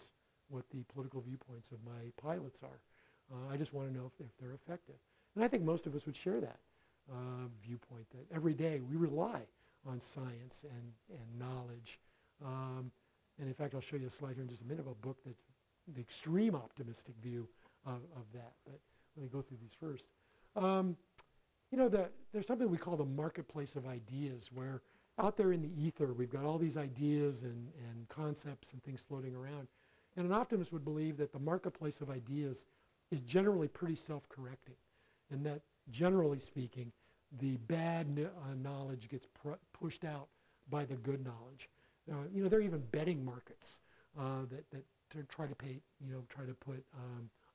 what the political viewpoints of my pilots are. I just want to know if they're effective. And I think most of us would share that viewpoint, that every day we rely on science and knowledge. And in fact, I'll show you a slide here in just a minute of a book that's the extreme optimistic view of that. But let me go through these first. You know, there's something we call the marketplace of ideas, where out there in the ether, we've got all these ideas and concepts and things floating around. And an optimist would believe that the marketplace of ideas is generally pretty self-correcting, and that, generally speaking, the bad knowledge gets pushed out by the good knowledge. You know, there are even betting markets that try to put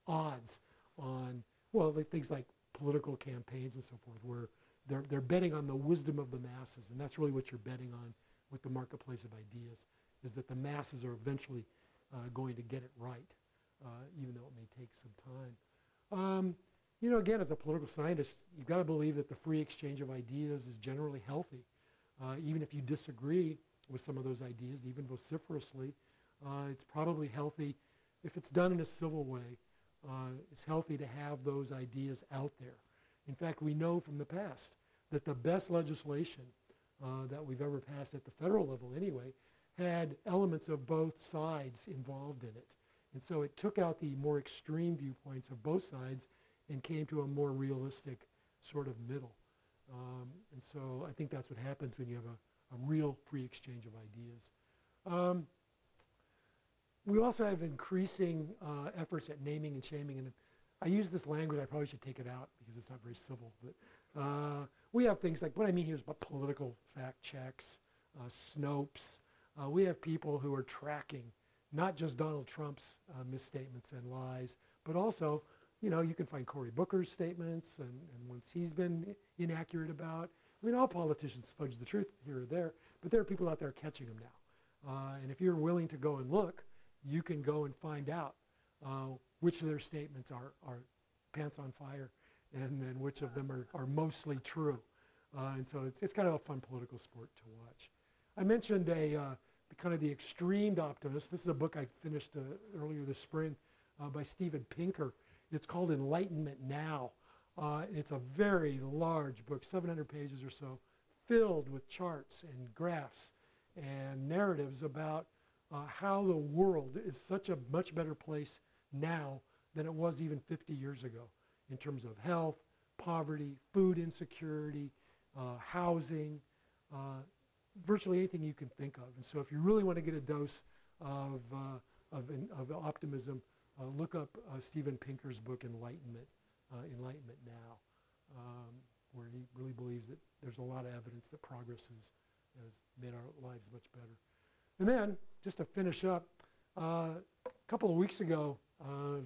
odds on, well, like things like political campaigns and so forth, where they're betting on the wisdom of the masses, and that's really what you're betting on with the marketplace of ideas, is that the masses are eventually going to get it right, even though it may take some time. You know, again, as a political scientist, you've got to believe that the free exchange of ideas is generally healthy. Even if you disagree with some of those ideas, even vociferously, it's probably healthy if it's done in a civil way. It's healthy to have those ideas out there. In fact, we know from the past that the best legislation that we've ever passed at the federal level anyway had elements of both sides involved in it. And so it took out the more extreme viewpoints of both sides and came to a more realistic sort of middle. And so I think that's what happens when you have a real free exchange of ideas. We also have increasing efforts at naming and shaming. And I use this language, I probably should take it out because it's not very civil. But we have things like, what I mean here is about political fact checks, Snopes. We have people who are tracking not just Donald Trump's misstatements and lies, but also, you know, you can find Cory Booker's statements and ones he's been inaccurate about. I mean, all politicians fudge the truth here or there, but there are people out there catching them now. And if you're willing to go and look, you can go and find out which of their statements are pants on fire and then which of them are mostly true. And so it's kind of a fun political sport to watch. I mentioned kind of the extreme optimist. This is a book I finished earlier this spring by Steven Pinker. It's called Enlightenment Now. It's a very large book, 700 pages or so, filled with charts and graphs and narratives about how the world is such a much better place now than it was even 50 years ago in terms of health, poverty, food insecurity, housing, virtually anything you can think of. And so if you really want to get a dose of optimism, look up Steven Pinker's book Enlightenment Now, where he really believes that there's a lot of evidence that progress has made our lives much better. And then, just to finish up, a couple of weeks ago,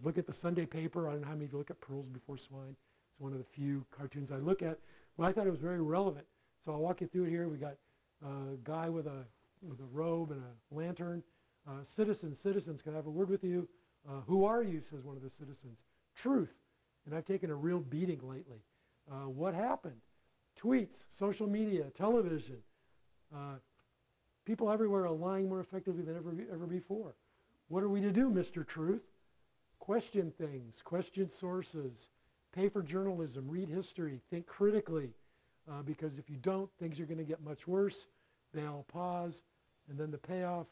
look at the Sunday paper. I don't know how many of you look at Pearls Before Swine. It's one of the few cartoons I look at. But I thought it was very relevant. So I'll walk you through it here. We got a guy with a robe and a lantern. Citizens, can I have a word with you? Who are you, says one of the citizens. Truth. And I've taken a real beating lately. What happened? Tweets, social media, television. People everywhere are lying more effectively than ever before. What are we to do, Mr. Truth? Question things, question sources, pay for journalism, read history, think critically, because if you don't, things are going to get much worse. They all pause, and then the payoff,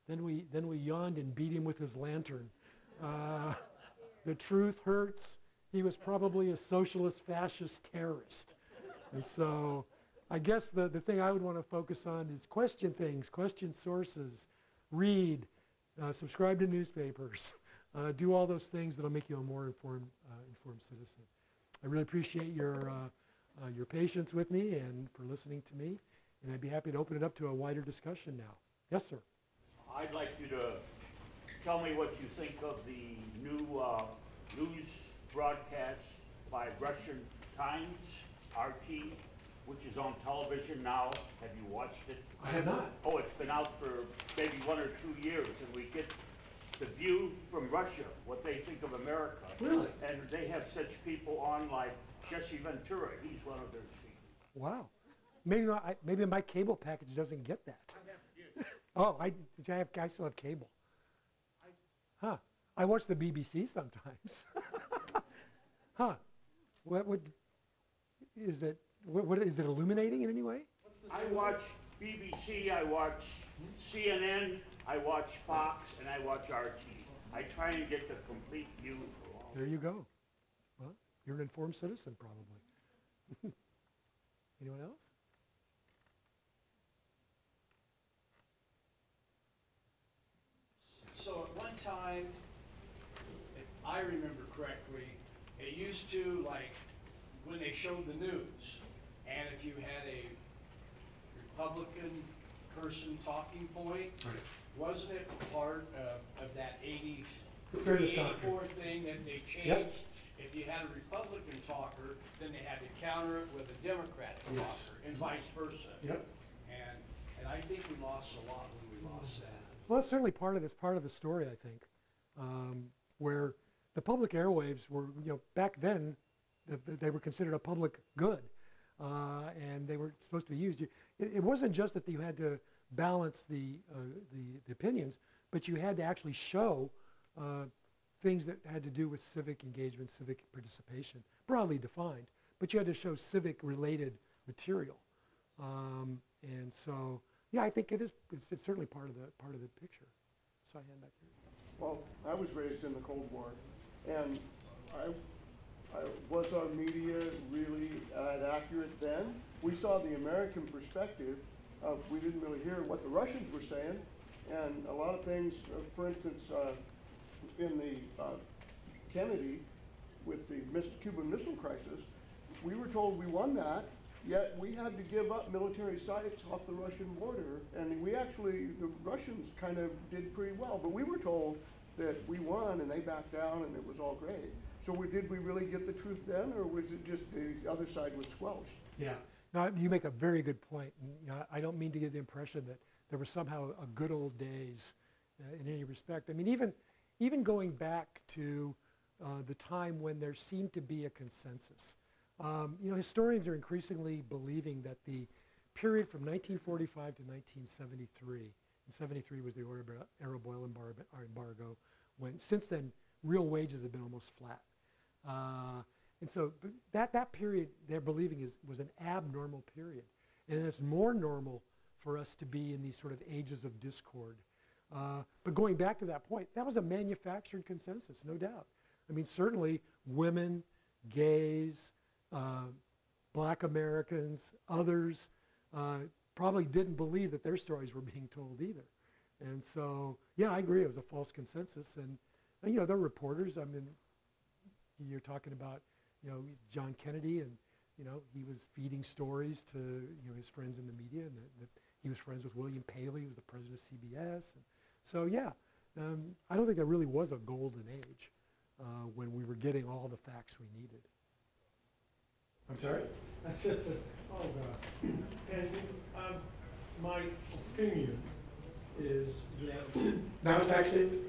then we yawned and beat him with his lantern. The truth hurts. He was probably a socialist, fascist terrorist. And so I guess the thing I would want to focus on is question things, question sources, read, subscribe to newspapers, do all those things that'll make you a more informed citizen. I really appreciate your patience with me and for listening to me, and I'd be happy to open it up to a wider discussion now. Yes, sir. I'd like you to tell me what you think of the new news broadcast by Russian Times, RT, which is on television now. Have you watched it? I have not. Oh, it's been out for maybe 1 or 2 years, and we get the view from Russia, what they think of America. Really? And they have such people on like Jesse Ventura. He's one of their speakers. Wow. Maybe maybe my cable package doesn't get that. Oh, I still have cable. Huh. I watch the BBC sometimes. Huh. What is it? What is it illuminating in any way? What's the I deal? watch BBC, I watch CNN, I watch Fox, and I watch RT. I try and get the complete view. There you go. Well, you're an informed citizen, probably. Anyone else? So at one time, if I remember correctly, it used to, like, when they showed the news, and if you had a Republican person talking point, wasn't it part of that 84 thing that they changed? Yep. If you had a Republican talker, then they had to counter it with a Democratic talker, and vice versa. Yep. And I think we lost a lot when we lost that. Well, it's certainly part of this, part of the story, I think, where the public airwaves were, back then, they were considered a public good, and they were supposed to be used. It wasn't just that you had to balance the opinions, but you had to actually show things that had to do with civic engagement, civic participation, broadly defined. But you had to show civic-related material, and so yeah, I think it's certainly part of the picture. So I hand back to you. Well, I was raised in the Cold War, and was our media really accurate then? We saw the American perspective. We didn't really hear what the Russians were saying, and a lot of things, for instance, in the Kennedy, with the Cuban Missile Crisis, we were told we won that, yet we had to give up military sites off the Russian border, and the Russians kind of did pretty well, but we were told that we won and they backed down and it was all great. So did we really get the truth then, or was it just the other side was squelched? Yeah. Now, you make a very good point. And, I don't mean to give the impression that there was somehow a good old days in any respect. I mean, even going back to the time when there seemed to be a consensus. Historians are increasingly believing that the period from 1945 to 1973, and 73 was the Arab oil embargo, when since then real wages have been almost flat. And so that period they're believing was an abnormal period. And it's more normal for us to be in these sort of ages of discord. But going back to that point, that was a manufactured consensus, no doubt. I mean, certainly women, gays, Black Americans, others probably didn't believe that their stories were being told either. And so, yeah, I agree, it was a false consensus. And there are reporters, I mean, you're talking about, John Kennedy, and, he was feeding stories to, his friends in the media, and he was friends with William Paley, who was the president of CBS. And so, yeah, I don't think there really was a golden age when we were getting all the facts we needed. I'm sorry? That's just oh God. And my opinion is that Not faxing?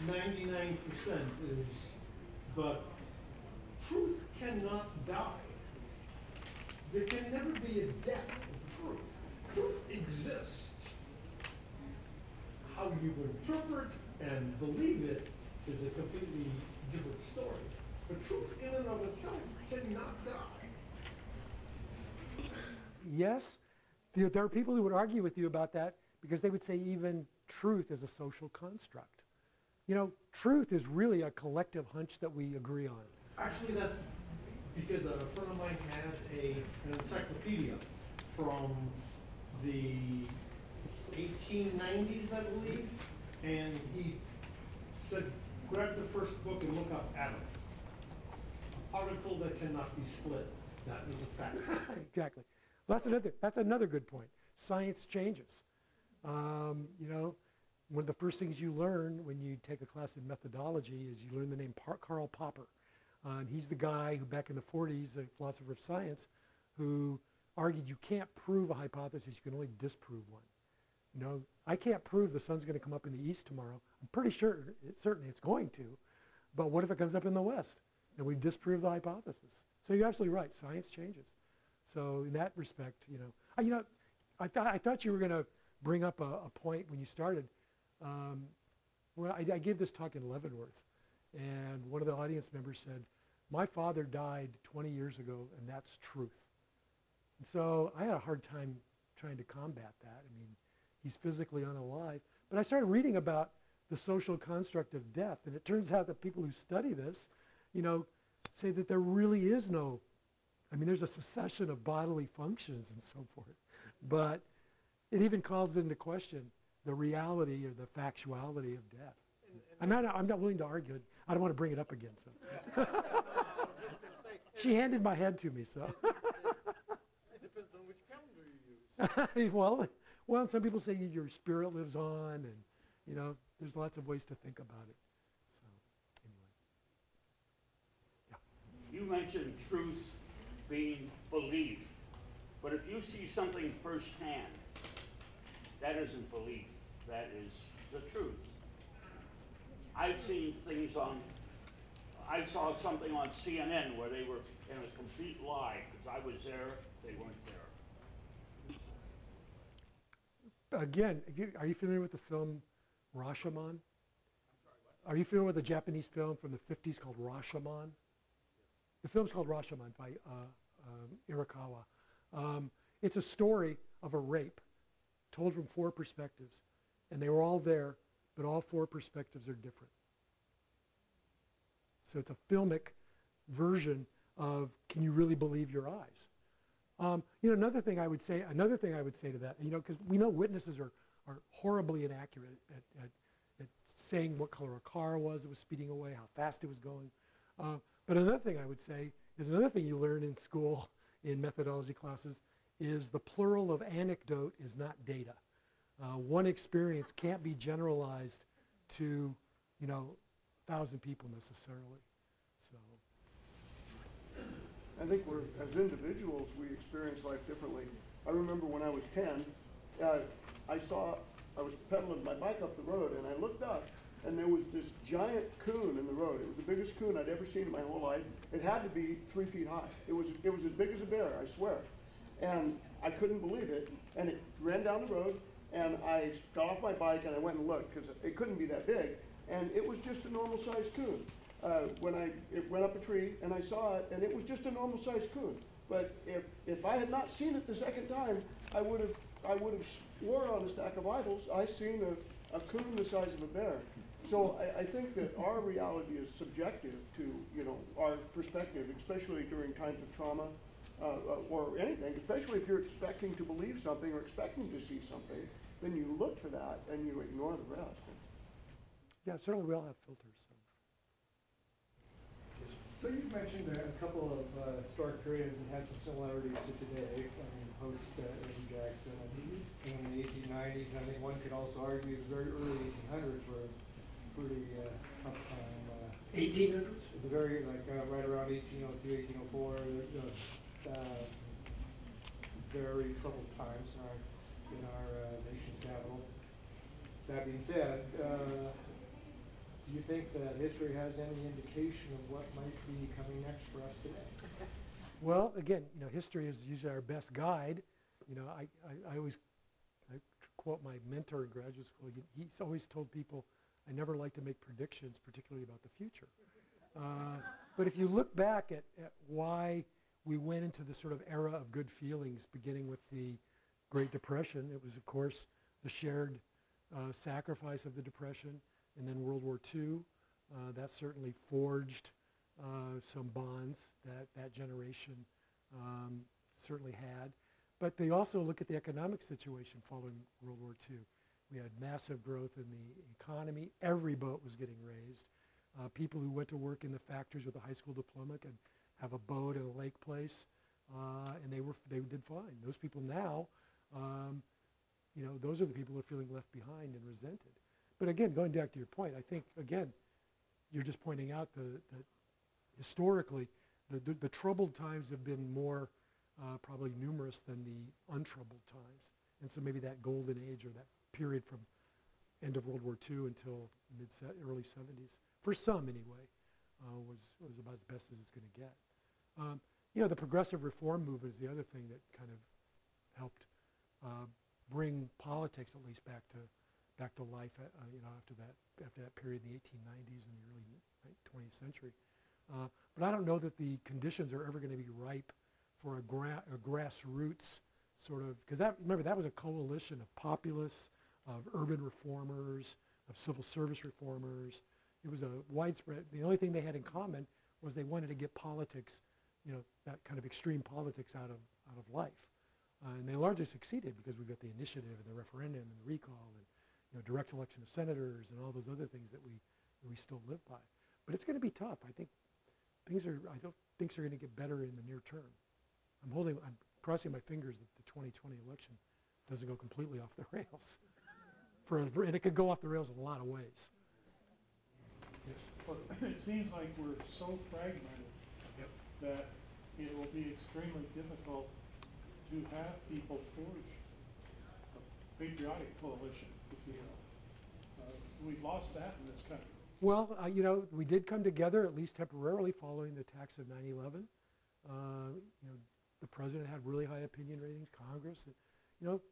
99% is, but truth cannot die. There can never be a death of truth. Truth exists. How you interpret and believe it is a completely different story. But truth in and of itself cannot die. Yes, there are people who would argue with you about that because they would say even truth is a social construct. Truth is really a collective hunch that we agree on. Actually, that's because a friend of mine had an encyclopedia from the 1890s, I believe, and he said, grab the first book and look up Adam. Particle that cannot be split. That is a fact. Exactly. Well, that's another good point. Science changes. One of the first things you learn when you take a class in methodology is you learn the name Karl Popper. And he's the guy who back in the 40s, a philosopher of science, who argued you can't prove a hypothesis, you can only disprove one. I can't prove the sun's going to come up in the east tomorrow. I'm pretty sure, certainly it's going to. But what if it comes up in the west? And we disprove the hypothesis. So you're absolutely right. Science changes. So in that respect, I thought you were going to bring up a point when you started. Well, I gave this talk in Leavenworth, and one of the audience members said, "My father died 20 years ago, and that's truth." And so I had a hard time trying to combat that. I mean, he's physically unalive. But I started reading about the social construct of death, and it turns out that people who study this, you know, say that there really is no, I mean, there's a succession of bodily functions and so forth, but it even calls into question the reality or the factuality of death. I'm not willing to argue it. I don't want to bring it up again, so. She handed my head to me, so. It depends on which calendar you use. Well, some people say your spirit lives on, and you know, there's lots of ways to think about it. So, anyway, yeah. You mentioned truth being belief, but if you see something firsthand, that isn't belief, that is the truth. I've seen things I saw something on CNN where they were in a complete lie, because I was there, they weren't there. Again, are you familiar with the film Rashomon? Are you familiar with a Japanese film from the 50s called Rashomon? The film's called Rashomon by Irakawa. It's a story of a rape told from 4 perspectives. And they were all there, but all 4 perspectives are different. So it's a filmic version of, can you really believe your eyes? You know, another thing I would say to that, you know, because we know witnesses are horribly inaccurate at saying what color a car was that was speeding away, how fast it was going. But another thing I would say is another thing you learn in school in methodology classes is the plural of anecdote is not data. One experience can't be generalized to, you know, 1,000 people necessarily. So. I think as individuals, we experience life differently. I remember when I was 10, I was pedaling my bike up the road, and I looked up, and there was this giant coon in the road. It was the biggest coon I'd ever seen in my whole life. It had to be 3 feet high. It was as big as a bear, I swear. And I couldn't believe it, and it ran down the road, and I got off my bike, and I went and looked, because it couldn't be that big, and it was just a normal-sized coon. It went up a tree, and I saw it, and it was just a normal-sized coon. But if I had not seen it the second time, I would have swore on a stack of Bibles, I seen a coon the size of a bear. So I think that our reality is subjective to, you know, our perspective, especially during times of trauma or anything, especially if you're expecting to believe something or expecting to see something, then you look for that and you ignore the rest. Yeah, certainly we all have filters. So you've mentioned a couple of historic periods that had some similarities to today. I mean, post Andrew Jackson in the 1890s. I think one could also argue the very early 1800s were pretty tough time. 1800s? The very, like, right around 1802, 1804, very troubled times in our nation's capital. That being said, do you think that history has any indication of what might be coming next for us today? Well, again, you know, history is usually our best guide. You know, I always quote my mentor in graduate school. He's always told people, I never like to make predictions, particularly about the future. But if you look back at why we went into the sort of era of good feelings, beginning with the Great Depression, it was, of course, the shared sacrifice of the Depression, and then World War II. That certainly forged some bonds that generation certainly had. But they also look at the economic situation following World War II. We had massive growth in the economy. Every boat was getting raised. People who went to work in the factories with a high school diploma could have a boat at a lake place, and they did fine. Those people now, you know, those are the people who are feeling left behind and resented. But again, going back to your point, I think, again, you're just pointing out that historically, the troubled times have been more probably numerous than the untroubled times. And so maybe that golden age or that period from end of World War II until early 70s, for some anyway, was about as best as it's going to get. You know, the progressive reform movement is the other thing that kind of helped bring politics at least back to life, you know, after that period in the 1890s and the early 20th century. But I don't know that the conditions are ever going to be ripe for a grassroots sort of, because remember, that was a coalition of populists, of urban reformers, of civil service reformers. It was a widespread, the only thing they had in common was they wanted to get politics, that kind of extreme politics out of life. And they largely succeeded because we got the initiative and the referendum and the recall and direct election of senators and all those other things that we still live by. But it's going to be tough. I think I don't think things are going to get better in the near term. I'm crossing my fingers that the 2020 election doesn't go completely off the rails. And it could go off the rails in a lot of ways. Yes. But it seems like we're so fragmented that it will be extremely difficult to have people forge a patriotic coalition, if you will. We've lost that in this country. Well, we did come together, at least temporarily, following the attacks of 9/11. The president had really high opinion ratings, Congress.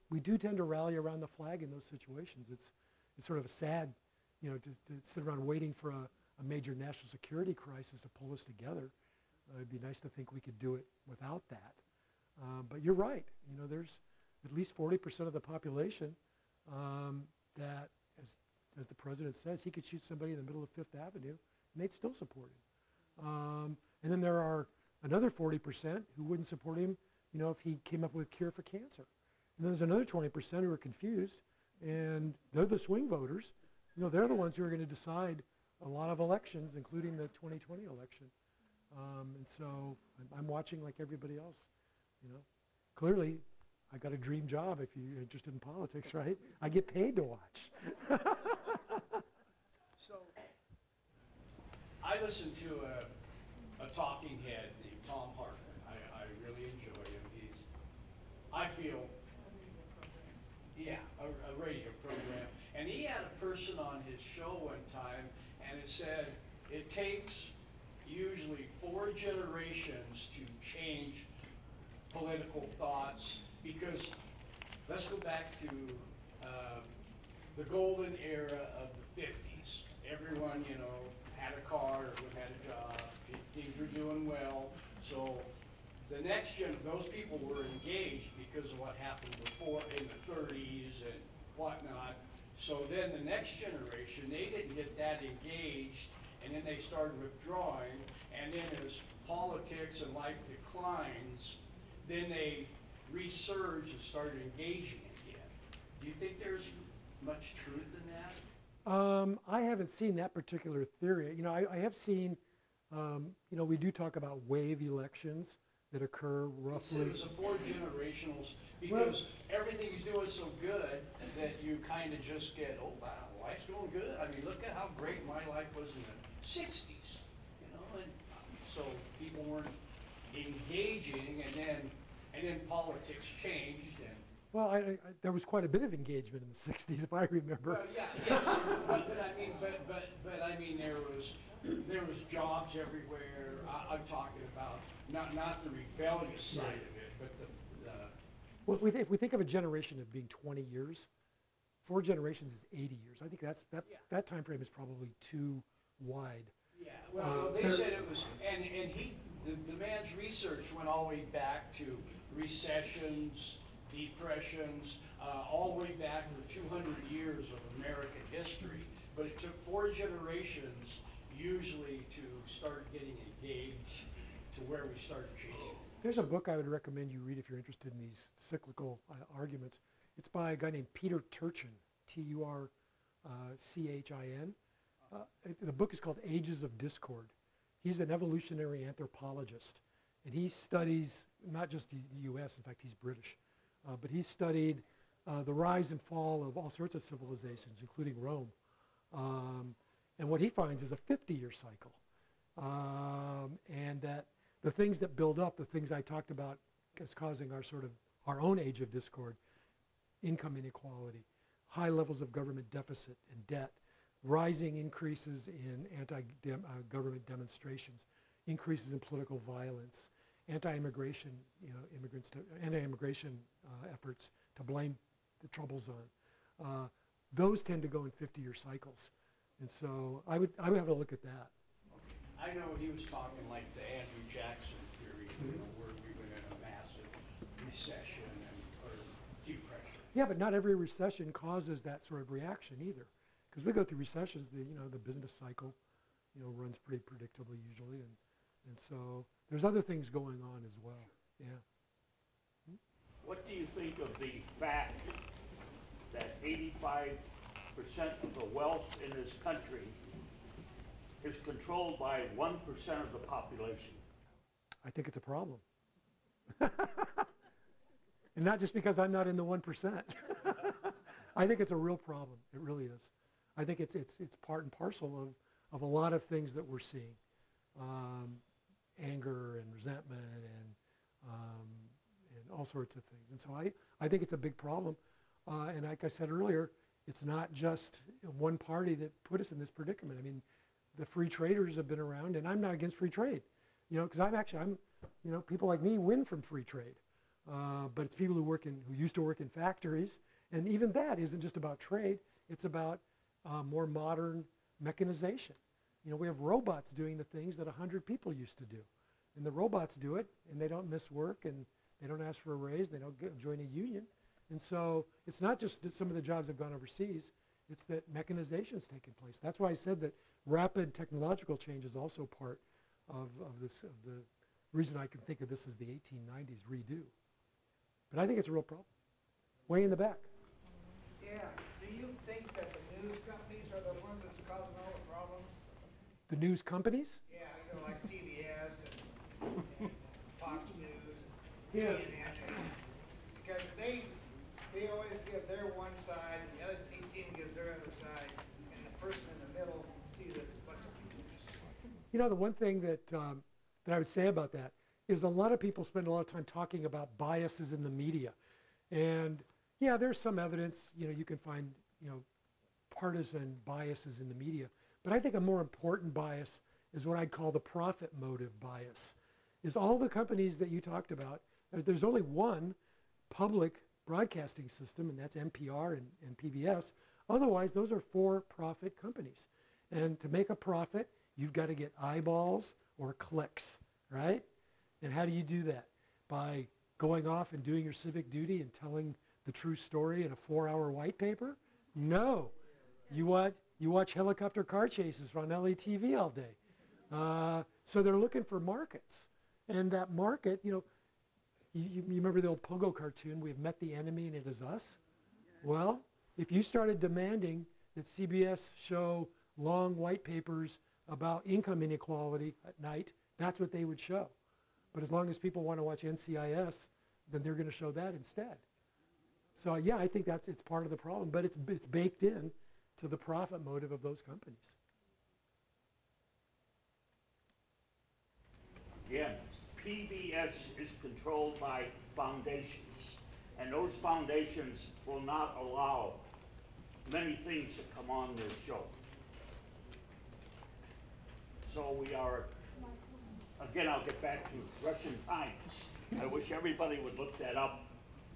We do tend to rally around the flag in those situations. It's sort of a sad, to sit around waiting for a major national security crisis to pull us together. It'd be nice to think we could do it without that. But you're right. There's at least 40% of the population that, as the president says, he could shoot somebody in the middle of Fifth Avenue and they'd still support him. And then there are another 40% who wouldn't support him, if he came up with a cure for cancer. And then there's another 20% who are confused, and they're the swing voters. They're the ones who are going to decide a lot of elections, including the 2020 election. And so I'm watching like everybody else. Clearly, I got a dream job if you're interested in politics, right? I get paid to watch. So, I listened to a talking head named Tom Hartman. I really enjoy him. I feel, a radio program. And he had a person on his show one time, and it said it takes usually 4 generations to change political thoughts, because let's go back to the golden era of the 50s. Everyone, had a car or had a job. Things were doing well. So the next gen, those people were engaged because of what happened before in the 30s and whatnot. So then the next generation, they didn't get that engaged, and then they started withdrawing. And then as politics and life declines, then they resurge and started engaging again. Do you think there's much truth in that? I haven't seen that particular theory. I have seen, we do talk about wave elections that occur roughly. It was a 4 generationals, because everything's doing so good that you kind of just get, oh wow, life's going good. I mean, look at how great my life was in the 60s, and so people weren't engaging, and then politics changed. And well, there was quite a bit of engagement in the 60s, if I remember. well, yes, but I mean, there was jobs everywhere. I'm talking about not the rebellious side of it, but well, if we think of a generation of being 20 years, 4 generations is 80 years. I think that time frame is probably too wide. Yeah, well, they said it was, and the man's research went all the way back to recessions, depressions, all the way back to 200 years of American history. But it took 4 generations usually to start getting engaged to where we started changing. There's a book I would recommend you read if you're interested in these cyclical arguments. It's by a guy named Peter Turchin, Turchin. The book is called Ages of Discord. He's an evolutionary anthropologist, and he studies not just the US, in fact he's British, but he studied the rise and fall of all sorts of civilizations, including Rome. And what he finds is a 50-year cycle. And that the things that build up, the things I talked about as causing our own age of discord, income inequality, high levels of government deficit and debt, rising increases in anti-government demonstrations, increases in political violence, anti-immigration, anti-immigration efforts to blame the troubles on. Those tend to go in 50-year cycles. And so I would have a look at that. I know he was talking like the Andrew Jackson theory, where we went into recession or depression. Yeah, but not every recession causes that sort of reaction either. Because we go through recessions, the business cycle, runs pretty predictably usually. And so there's other things going on as well, yeah. What do you think of the fact that 85% of the wealth in this country is controlled by 1% of the population? I think it's a problem. And not just because I'm not in the 1%. I think it's a real problem. It really is. I think it's part and parcel of a lot of things that we're seeing. Anger and resentment and all sorts of things. And so I think it's a big problem. And like I said earlier, it's not just one party that put us in this predicament. I mean, the free traders have been around, and I'm not against free trade, because I'm, people like me win from free trade. But it's people who used to work in factories, and even that isn't just about trade. It's about more modern mechanization. We have robots doing the things that 100 people used to do, and the robots do it, and they don't miss work, and they don't ask for a raise, they don't join a union. And so it's not just that some of the jobs have gone overseas, it's that mechanization is taking place. That's why I said that rapid technological change is also part of the reason I can think of this as the 1890s redo. But I think it's a real problem. Way in the back. Yeah. Do you think that the news companies are the ones that's causing all the problems? The news companies? Yeah, like CBS and Fox News, Yeah. CNN. Because they always give their one side, and the other team gives their other side, and the person in the middle sees a bunch of people. The one thing that I would say about that is a lot of people spend a lot of time talking about biases in the media. And yeah, there's some evidence, you can find, partisan biases in the media. But I think a more important bias is what I'd call the profit motive bias. Is all the companies that you talked about, there's only one public broadcasting system, and that's NPR and PBS. Otherwise, those are for-profit companies. And to make a profit, you've got to get eyeballs or clicks, right? And how do you do that? By going off and doing your civic duty and telling the true story in a 4-hour white paper? No. You watch helicopter car chases on LA TV all day. So they're looking for markets. And that market, you remember the old Pogo cartoon, we have met the enemy and it is us? Well, if you started demanding that CBS show long white papers about income inequality at night, that's what they would show. But as long as people want to watch NCIS, then they're going to show that instead. So yeah, I think it's part of the problem, but it's baked in to the profit motive of those companies. Again, PBS is controlled by foundations, and those foundations will not allow many things to come on their show. So we are, again, I'll get back to Russian Times. I wish everybody would look that up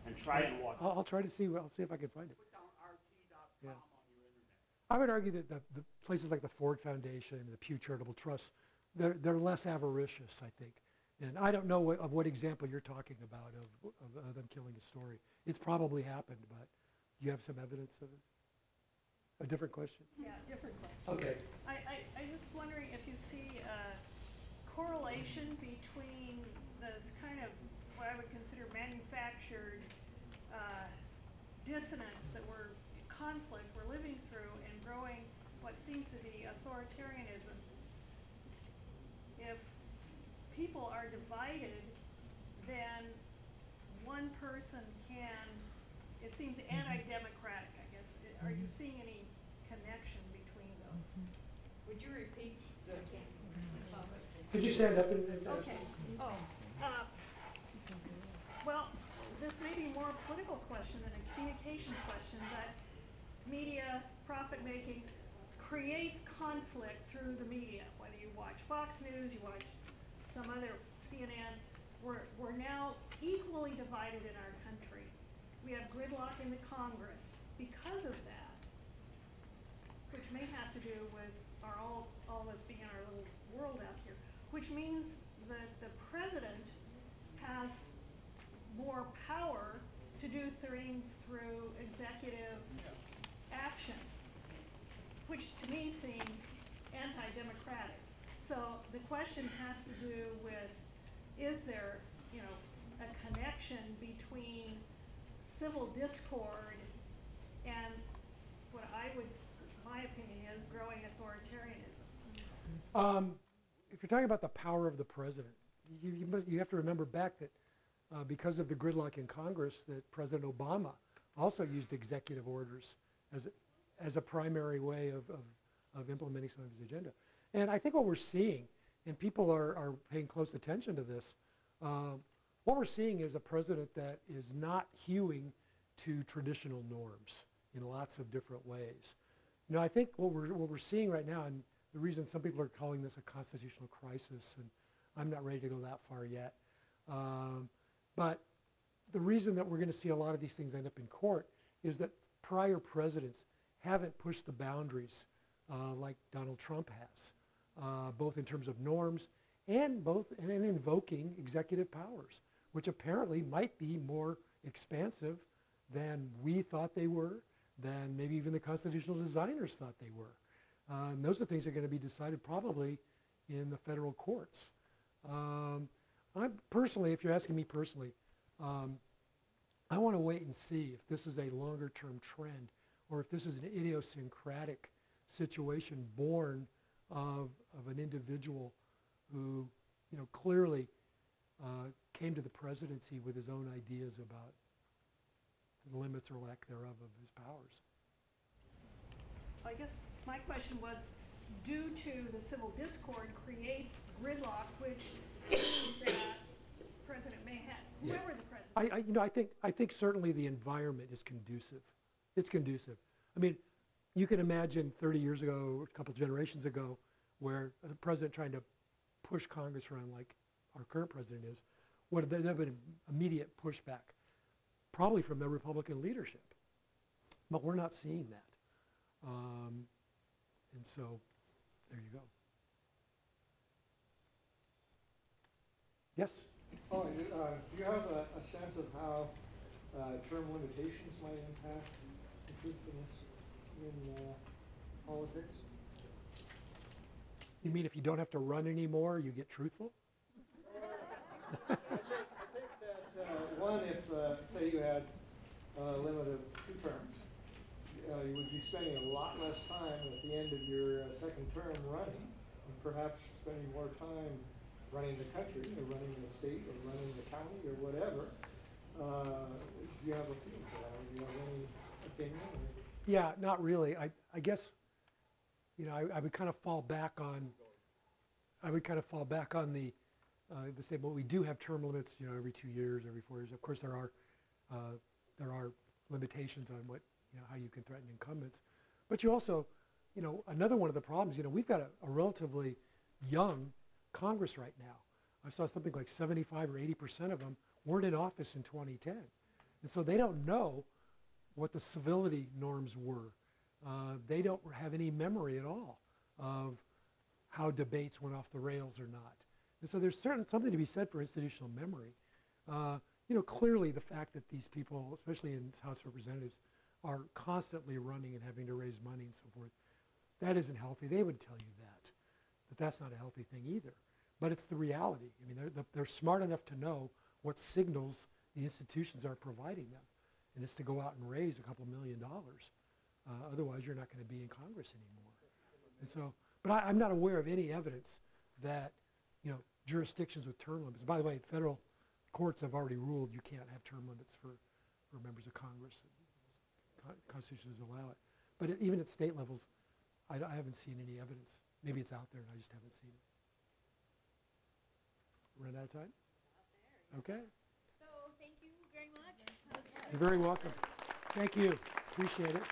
and try and watch. I'll try to see. I'll see if I can find it. Put down rt.com Yeah. on your internet. I would argue that the places like the Ford Foundation and the Pew Charitable Trust, they're less avaricious, I think. And I don't know of what example you're talking about of them killing a story. It's probably happened, but do you have some evidence of it? A different question? Yeah, different question. Okay. I'm just wondering if you see a correlation between this kind of what I would consider manufactured dissonance conflict we're living through and growing what seems to be authoritarianism. If people are divided, then one person can, it seems anti-democratic, I guess. Are you seeing any connection between those? Would you repeat the Could you stand up and Okay. Well, this may be more a political question than a communication question, but media profit-making creates conflict through the media. Whether you watch Fox News, you watch some other CNN, we're now equally divided in our country. We have gridlock in the Congress because of that, which may have to do with all of us being in our little world out here, which means that the president has more power to do things through executive action, which to me seems anti-democratic. So the question has to do with, is there, you know, a connection between civil discord and what my opinion is, growing authoritarianism? If you're talking about the power of the president, you have to remember back that because of the gridlock in Congress, that President Obama also used executive orders as a primary way of implementing some of his agenda. And I think what we're seeing, and people are paying close attention to this, what we're seeing is a president that is not hewing to traditional norms in lots of different ways. You know, I think what we're seeing right now, and the reason some people are calling this a constitutional crisis, and I'm not ready to go that far yet, but the reason that we're going to see a lot of these things end up in court is that prior presidents haven't pushed the boundaries like Donald Trump has, both in terms of norms and in invoking executive powers, which apparently might be more expansive than we thought they were, than maybe even the constitutional designers thought they were. And those are things that are going to be decided probably in the federal courts. I personally, if you're asking me personally, I want to wait and see if this is a longer-term trend or if this is an idiosyncratic situation born of an individual who, you know, clearly came to the presidency with his own ideas about the limits or lack thereof of his powers. I guess my question was, due to the civil discord creates gridlock, which means that the president may have, whoever the president. I think certainly the environment is conducive. It's conducive. I mean, you can imagine 30 years ago, a couple generations ago, where a president trying to push Congress around like our current president is, would there have been immediate pushback? Probably from the Republican leadership. But we're not seeing that. And so, there you go. Yes? Oh, do you have a sense of how term limitations might impact the truthfulness in politics? You mean if you don't have to run anymore, you get truthful? I think that, one, if, say you had a limit of 2 terms, you would be spending a lot less time at the end of your second term running, and perhaps spending more time running the country, or running the state, or running the county, or whatever. Do you have a feeling for that? Or do you have any opinion? Or? Yeah, not really. I guess, you know, I would kind of fall back on the say, well, we do have term limits, you know, every 2 years, every 4 years. Of course, there are limitations on what, you know, how you can threaten incumbents. But you also, you know, another one of the problems, you know, we've got a relatively young Congress right now. I saw something like 75 or 80% of them weren't in office in 2010. And so they don't know what the civility norms were. They don't have any memory at all of how debates went off the rails or not. And so there's something to be said for institutional memory. You know, clearly the fact that these people, especially in House of Representatives, are constantly running and having to raise money and so forth, that isn't healthy. They would tell you that. But that's not a healthy thing either. But it's the reality. I mean, they're smart enough to know what signals the institutions are providing them. And it's to go out and raise a couple $1 million. Otherwise, you're not going to be in Congress anymore. And so, but I'm not aware of any evidence that, you know, jurisdictions with term limits. By the way, federal courts have already ruled you can't have term limits for members of Congress. Constitution doesn't allow it. But even at state levels, I haven't seen any evidence. Maybe it's out there and I just haven't seen it. Run out of time? Okay. So thank you very much. You're very welcome. Thank you. Appreciate it.